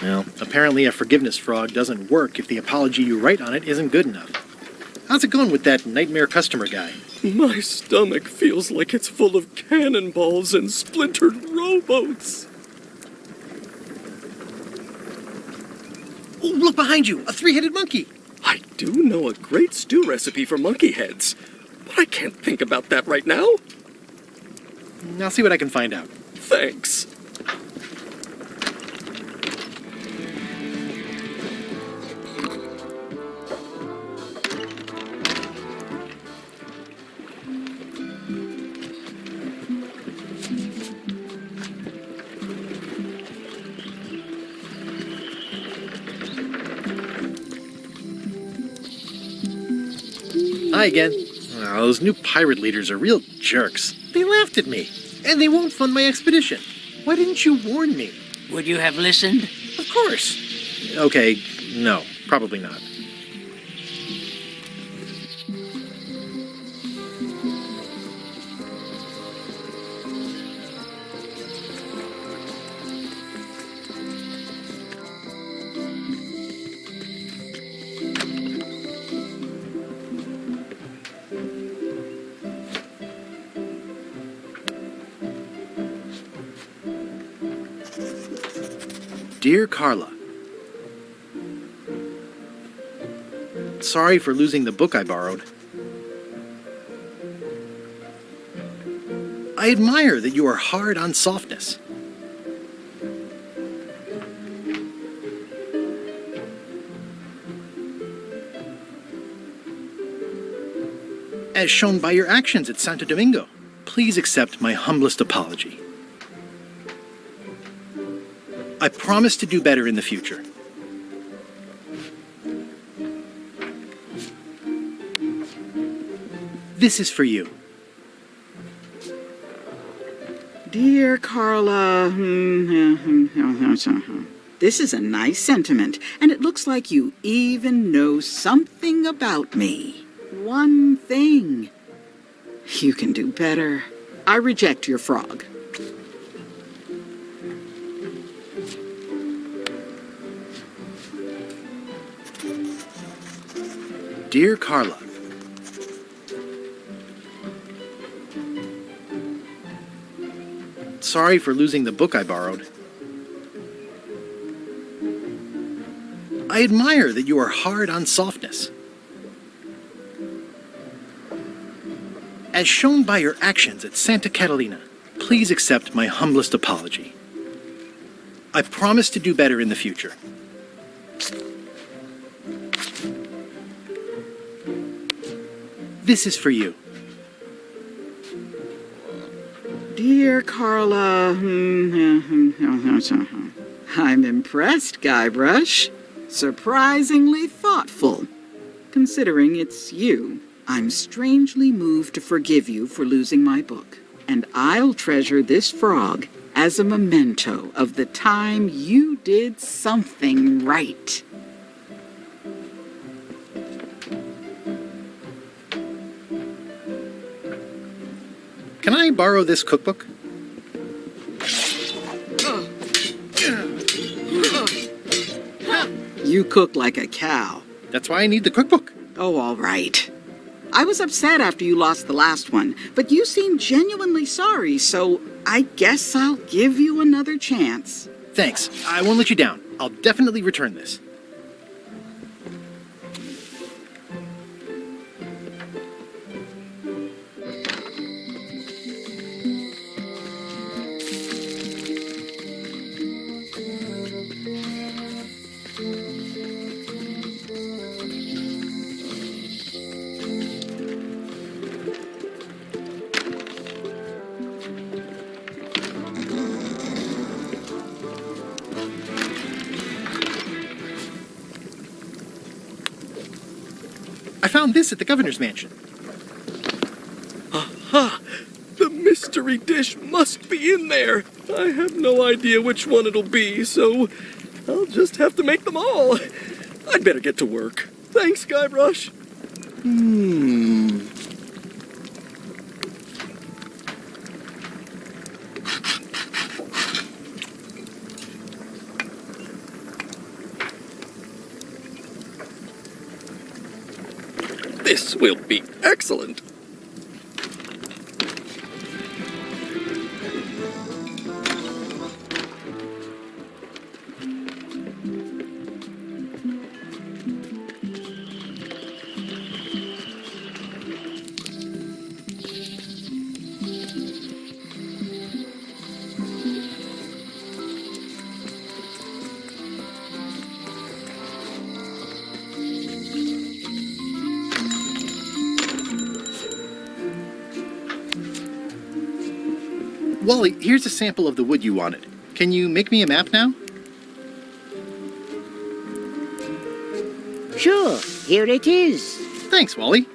Well, apparently a forgiveness frog doesn't work if the apology you write on it isn't good enough. How's it going with that nightmare customer guy? My stomach feels like it's full of cannonballs and splintered rowboats. Oh, look behind you! A three-headed monkey! I do know a great stew recipe for monkey heads, but I can't think about that right now. I'll see what I can find out. Thanks. Hi again. Oh, those new pirate leaders are real jerks. They laughed at me, and they won't fund my expedition. Why didn't you warn me? Would you have listened? Of course. Okay, no, probably not. Dear Carla, sorry for losing the book I borrowed. I admire that you are hard on softness. As shown by your actions at Santo Domingo, please accept my humblest apology. I promise to do better in the future. This is for you. Dear Carla, this is a nice sentiment, and it looks like you even know something about me. One thing. You can do better. I reject your frog. Dear Carla, sorry for losing the book I borrowed. I admire that you are hard on softness. As shown by your actions at Santa Catalina, please accept my humblest apology. I promise to do better in the future. This is for you. Dear Carla, I'm impressed, Guybrush. Surprisingly thoughtful. Considering it's you, I'm strangely moved to forgive you for losing my book. And I'll treasure this frog as a memento of the time you did something right. Can I borrow this cookbook? You cook like a cow. That's why I need the cookbook. Oh, all right. I was upset after you lost the last one, but you seemed genuinely sorry, so I guess I'll give you another chance. Thanks. I won't let you down. I'll definitely return this. I found this at the governor's mansion. Aha! The mystery dish must be in there. I have no idea which one it'll be, so I'll just have to make them all. I'd better get to work. Thanks, Guybrush. This will be excellent. Wally, here's a sample of the wood you wanted. Can you make me a map now? Sure, here it is. Thanks, Wally.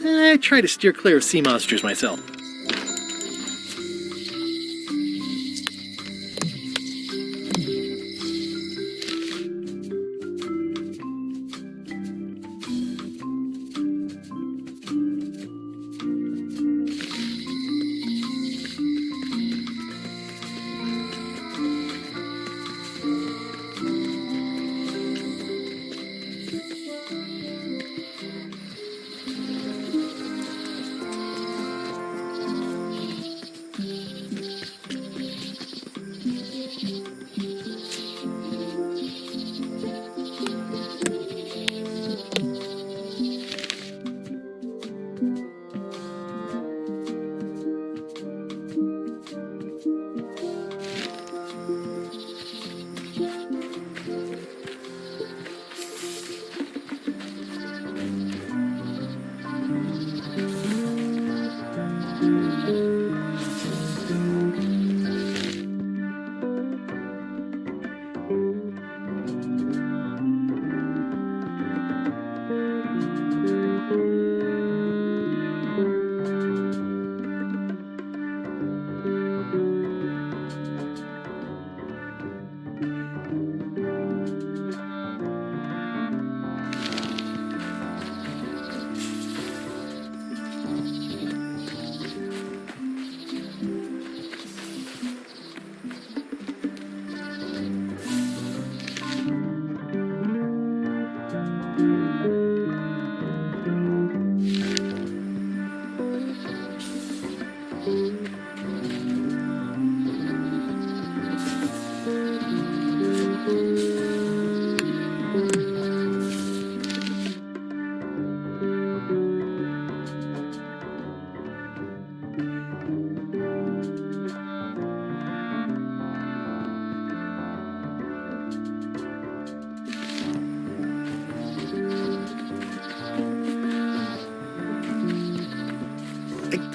I try to steer clear of sea monsters myself.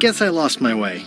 Guess I lost my way.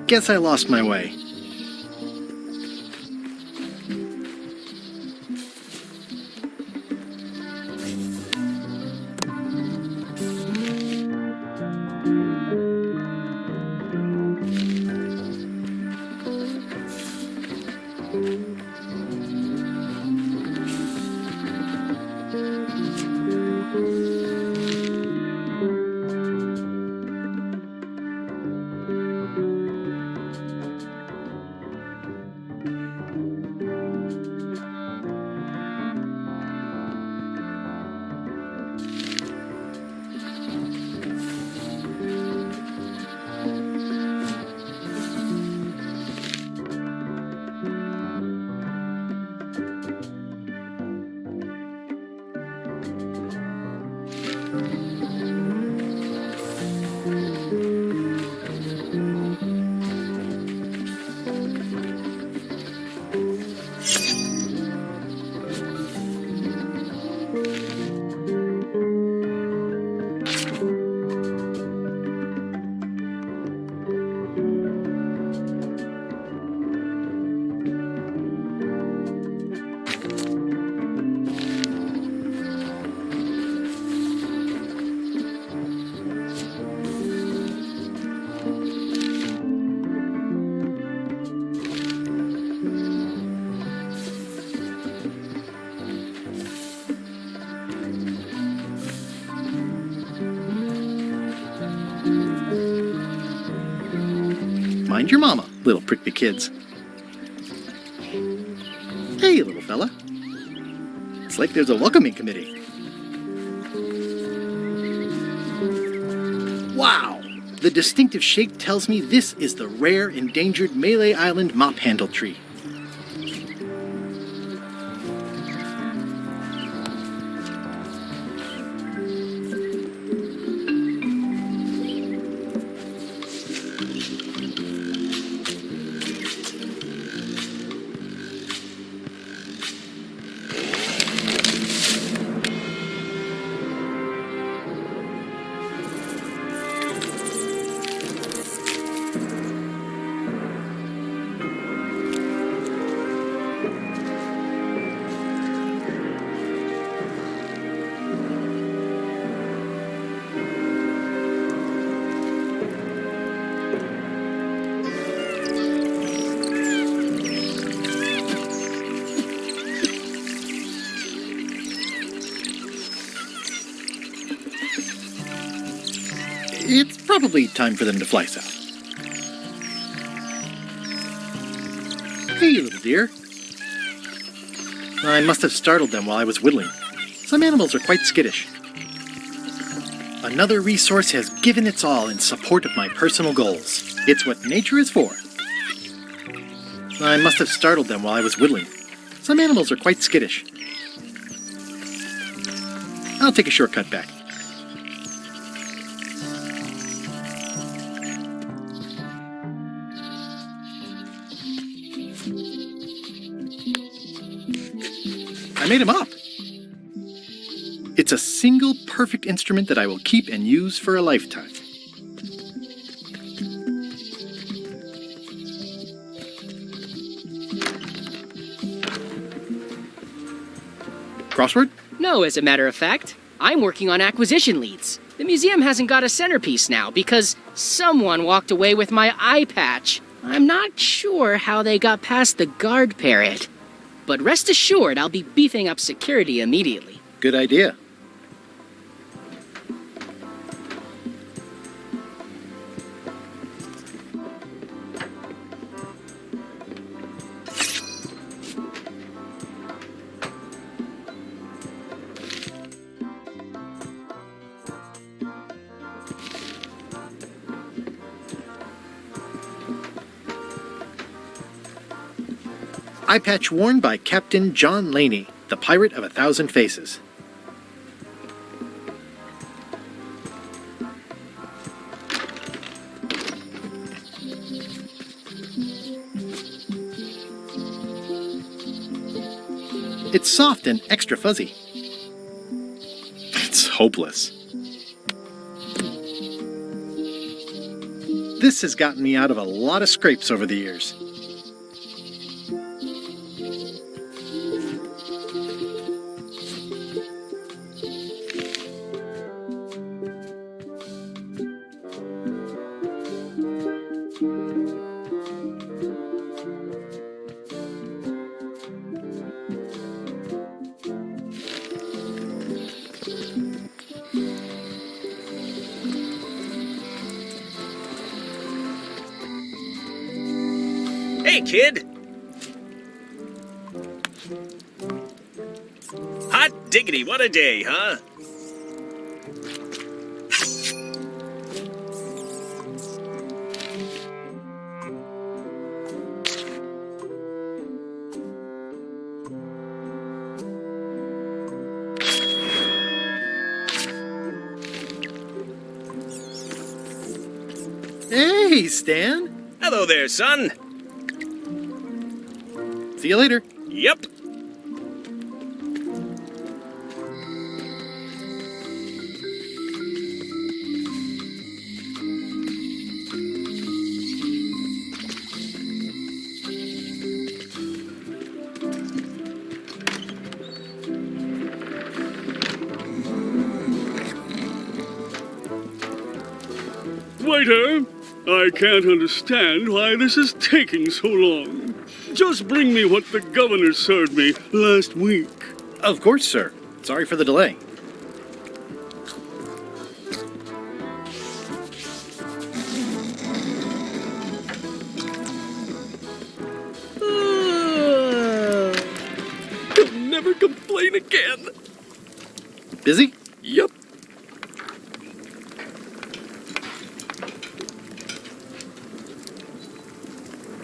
guess I lost my way. Mind your mama, little prickly kids. Hey, little fella. It's like there's a welcoming committee. Wow! The distinctive shape tells me this is the rare, endangered Malay Island mop handle tree. It's probably time for them to fly south. Hey, little dear. I must have startled them while I was whittling. Some animals are quite skittish. Another resource has given its all in support of my personal goals. It's what nature is for. I must have startled them while I was whittling. Some animals are quite skittish. I'll take a shortcut back. I made him up. It's a single perfect instrument that I will keep and use for a lifetime. Crossword? No, as a matter of fact. I'm working on acquisition leads. The museum hasn't got a centerpiece now because someone walked away with my eye patch. I'm not sure how they got past the guard parrot. But rest assured, I'll be beefing up security immediately. Good idea. Eye patch worn by Captain John Laney, the pirate of 1,000 faces. It's soft and extra fuzzy. It's hopeless. This has gotten me out of a lot of scrapes over the years. Hey, kid! Hot diggity, what a day, huh? Hey, Stan! Hello there, son. See you later. Yep. Waiter, I can't understand why this is taking so long. Just bring me what the governor served me last week. Of course, sir. Sorry for the delay. He'll never complain again. Busy? Yep.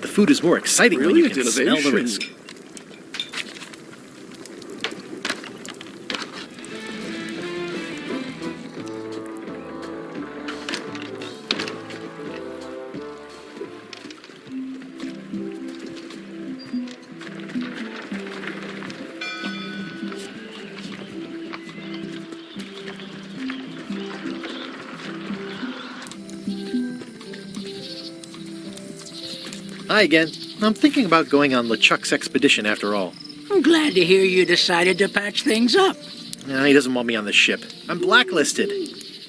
The food is more exciting when you Brilliant can smell the innovation. risk. Hi again. I'm thinking about going on LeChuck's expedition after all. I'm glad to hear you decided to patch things up. No, he doesn't want me on the ship. I'm blacklisted.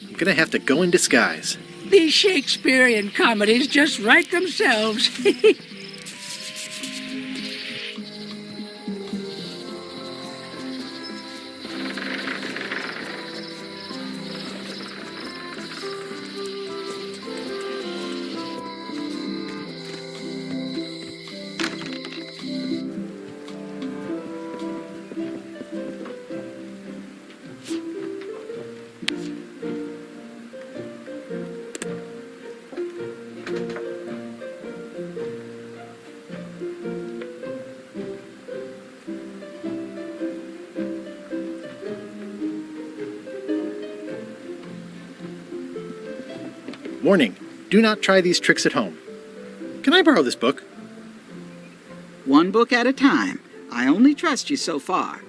I'm gonna have to go in disguise. These Shakespearean comedies just write themselves. Warning, do not try these tricks at home. Can I borrow this book? One book at a time. I only trust you so far.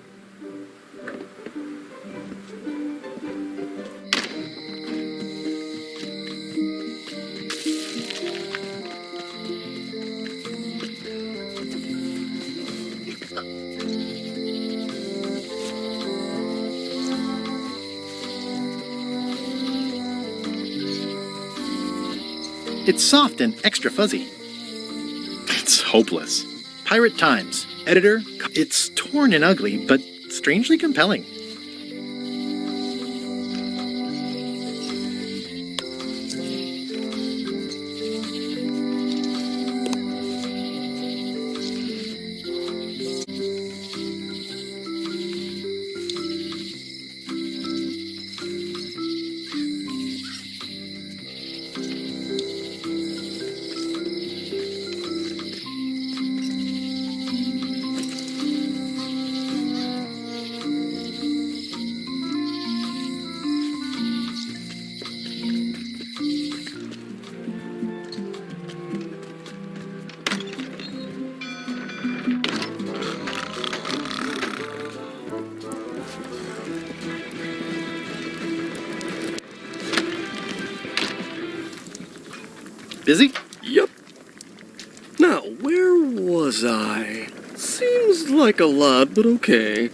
It's soft and extra fuzzy. It's hopeless. Pirate Times. Editor, it's torn and ugly, but strangely compelling. Busy? Yep. Now, where was I? Seems like a lot, but okay.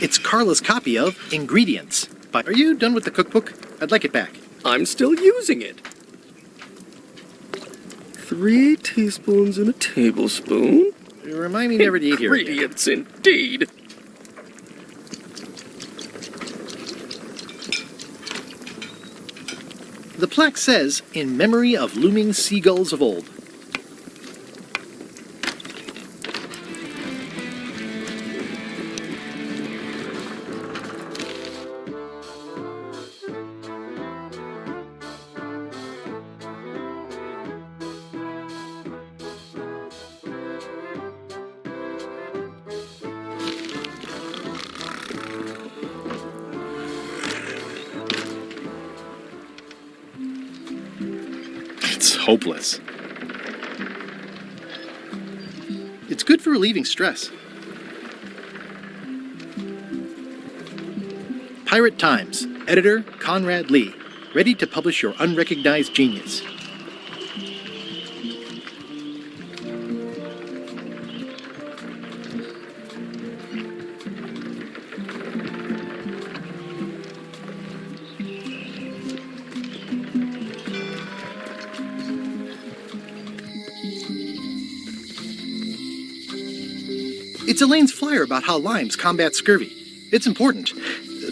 It's Carla's copy of Ingredients. But are you done with the cookbook? I'd like it back. I'm still using it. 3 teaspoons in a tablespoon. You remind me never to eat here again. Ingredients, indeed. The plaque says, in memory of looming seagulls of old. It's hopeless. It's good for relieving stress. Pirate Times, editor Conrad Lee, ready to publish your unrecognized genius. It's Elaine's flyer about how limes combat scurvy. It's important,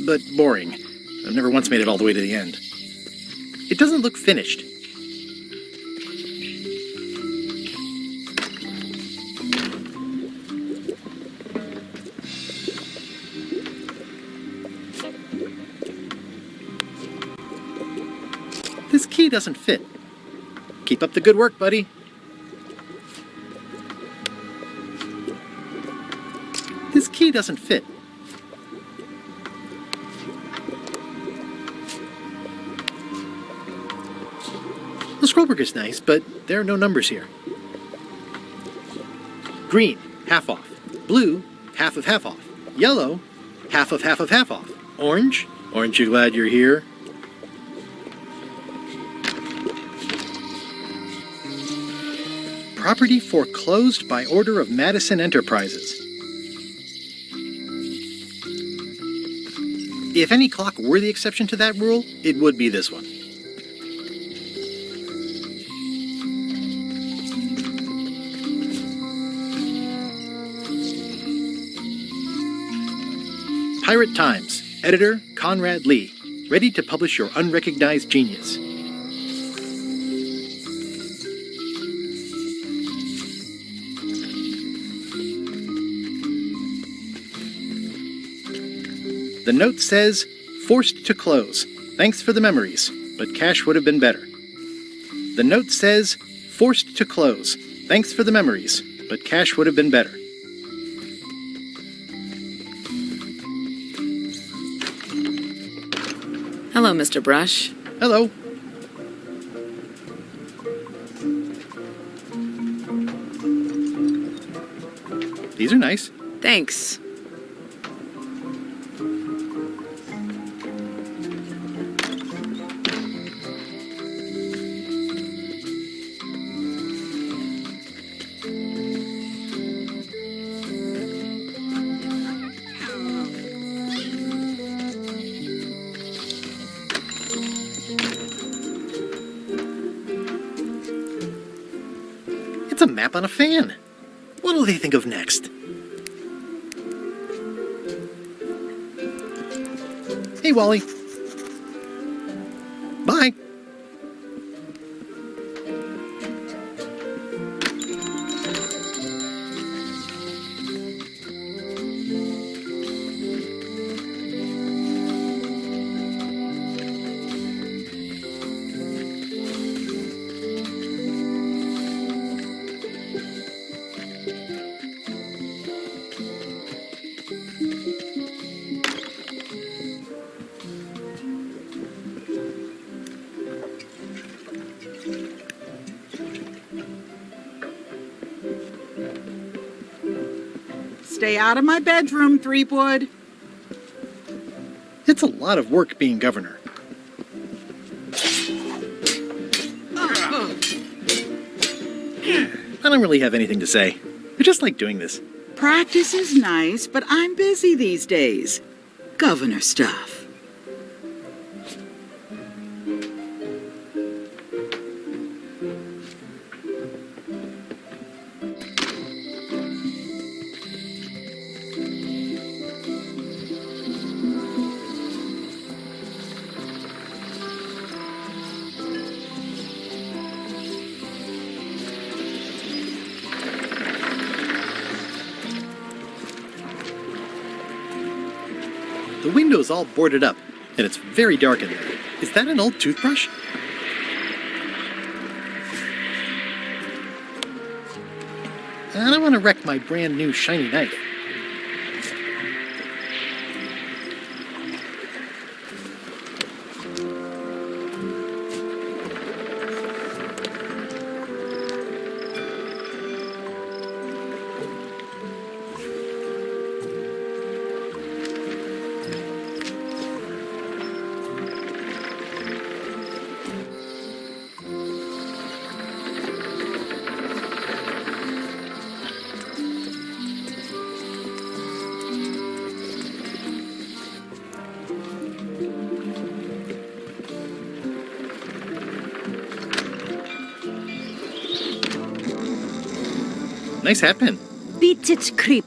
but boring. I've never once made it all the way to the end. It doesn't look finished. This key doesn't fit. Keep up the good work, buddy. This key doesn't fit. The scrollwork is nice, but there are no numbers here. Green, half off. Blue, half of half off. Yellow, half of half of half off. Orange, aren't you glad you're here? Property foreclosed by order of Madison Enterprises. If any clock were the exception to that rule, it would be this one. Pirate Times, editor Conrad Lee, ready to publish your unrecognized genius. The note says, forced to close. Thanks for the memories, but cash would have been better. The note says, forced to close. Thanks for the memories, but cash would have been better. Hello, Mr. Brush. Hello. These are nice. Thanks. It's a map on a fan. What'll they think of next? Hey, Wally. Bye. Stay out of my bedroom, Threepwood. It's a lot of work being governor. don't really have anything to say. I just like doing this. Practice is nice, but I'm busy these days. Governor stuff. The window's all boarded up, and it's very dark in there. Is that an old toothbrush? I don't want to wreck my brand new shiny knife. Nice hat pin. Beat it, creep.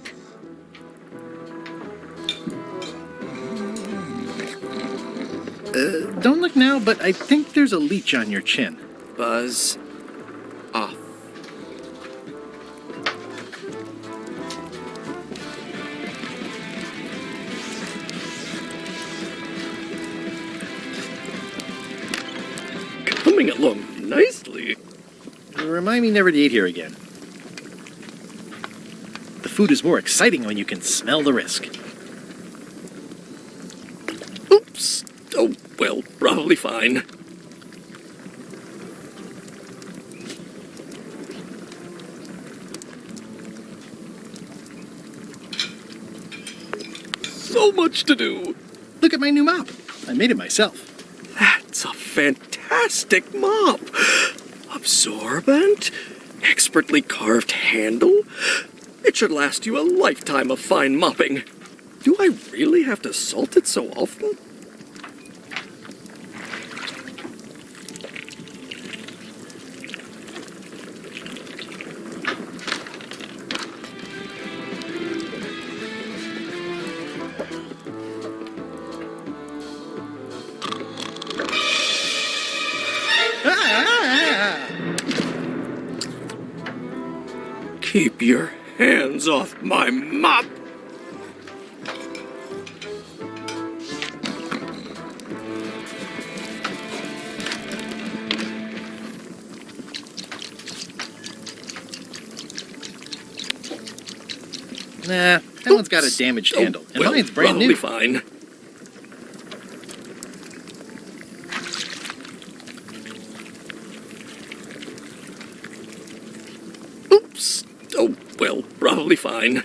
Don't look now, but I think there's a leech on your chin. Buzz off. Coming along nicely. Remind me never to eat here again. The food is more exciting when you can smell the risk. Oops. Oh, well, probably fine. So much to do. Look at my new mop. I made it myself. That's a fantastic mop. Absorbent, expertly carved handle. It should last you a lifetime of fine mopping. Do I really have to salt it so often? Keep your hands off my mop! Nah, that one's got a damaged handle, and well, mine's brand new. Fine. Oops. Oh, well, probably fine.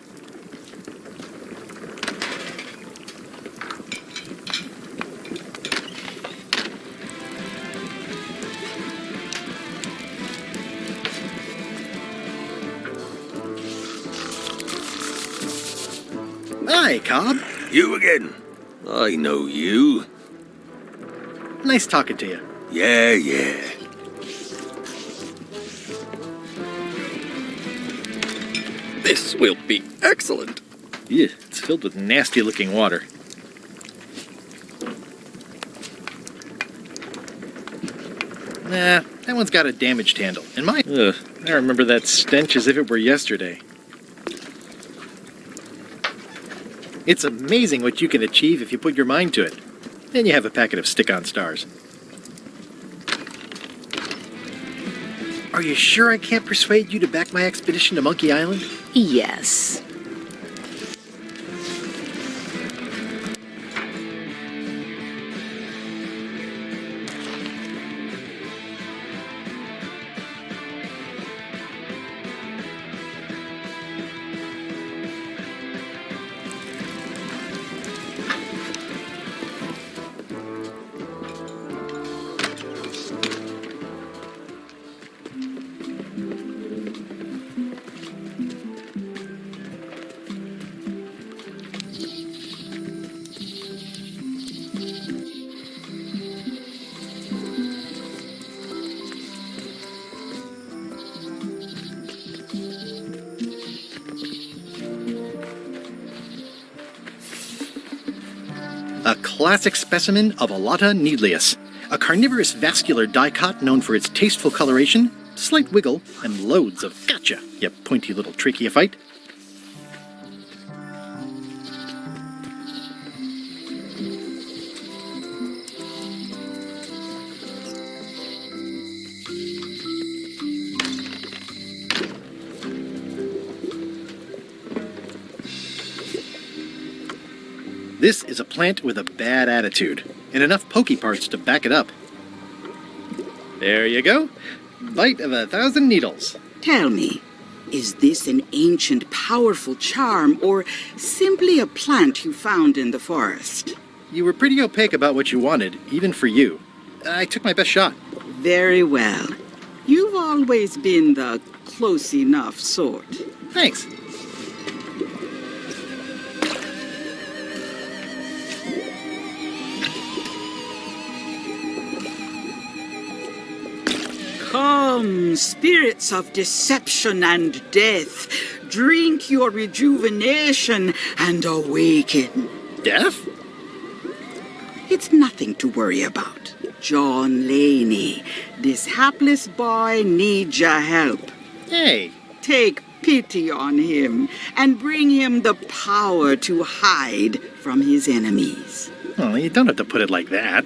Hi, Cobb. You again. I know you. Nice talking to you. Yeah. This will be excellent. Yeah, it's filled with nasty-looking water. Nah, that one's got a damaged handle, and mine... Ugh, I remember that stench as if it were yesterday. It's amazing what you can achieve if you put your mind to it. Then you have a packet of stick-on stars. Are you sure I can't persuade you to back my expedition to Monkey Island? Yes. A classic specimen of Alata needleus, a carnivorous vascular dicot known for its tasteful coloration, slight wiggle, and loads of gotcha, you pointy little tracheophyte. This is a plant with a bad attitude, and enough pokey parts to back it up. There you go. Bite of 1,000 needles. Tell me, is this an ancient, powerful charm, or simply a plant you found in the forest? You were pretty opaque about what you wanted, even for you. I took my best shot. Very well. You've always been the close enough sort. Thanks. Come, spirits of deception and death, drink your rejuvenation and awaken. Death? It's nothing to worry about. John Laney, this hapless boy needs your help. Hey. Take pity on him and bring him the power to hide from his enemies. Well, you don't have to put it like that.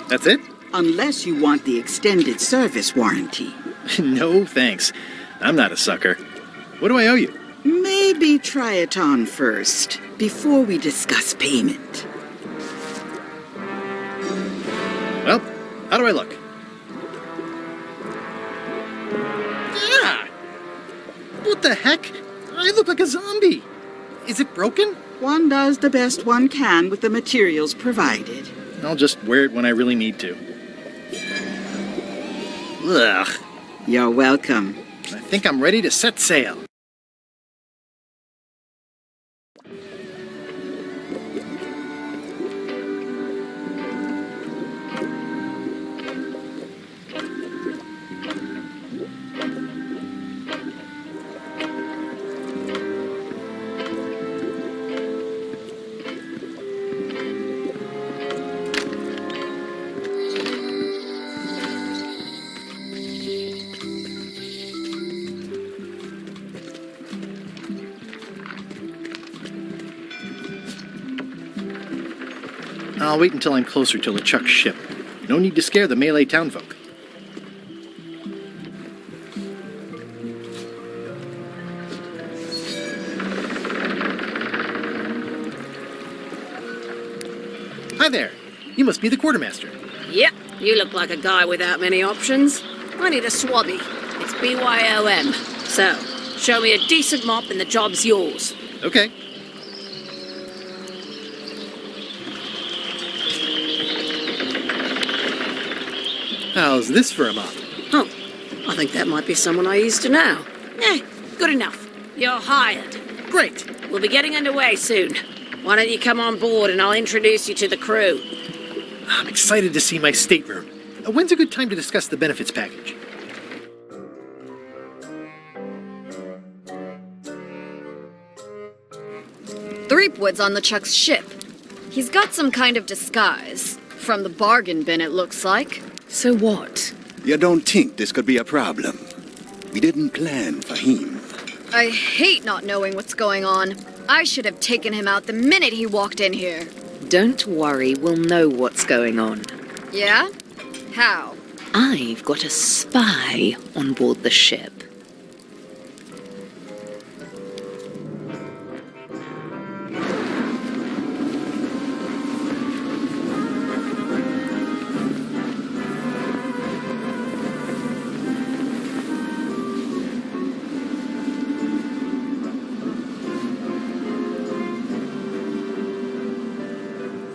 That's it? Unless you want the extended service warranty. No, thanks. I'm not a sucker. What do I owe you? Maybe try it on first, before we discuss payment. Well, how do I look? Ah! What the heck? I look like a zombie. Is it broken? One does the best one can with the materials provided. I'll just wear it when I really need to. Ugh. You're welcome. I think I'm ready to set sail. I'll wait until I'm closer to LeChuck's ship. No need to scare the Malay townfolk. Hi there. You must be the quartermaster. Yep, you look like a guy without many options. I need a swabby. It's BYOM. So, show me a decent mop and the job's yours. Okay. How's this for a mop? Oh, I think that might be someone I used to know. Eh, good enough. You're hired. Great. We'll be getting underway soon. Why don't you come on board and I'll introduce you to the crew? I'm excited to see my stateroom. When's a good time to discuss the benefits package? Threepwood's on LeChuck's ship. He's got some kind of disguise. From the bargain bin, it looks like. So what? You don't think this could be a problem? We didn't plan for him. I hate not knowing what's going on. I should have taken him out the minute he walked in here. Don't worry, we'll know what's going on. Yeah? How? I've got a spy on board the ship.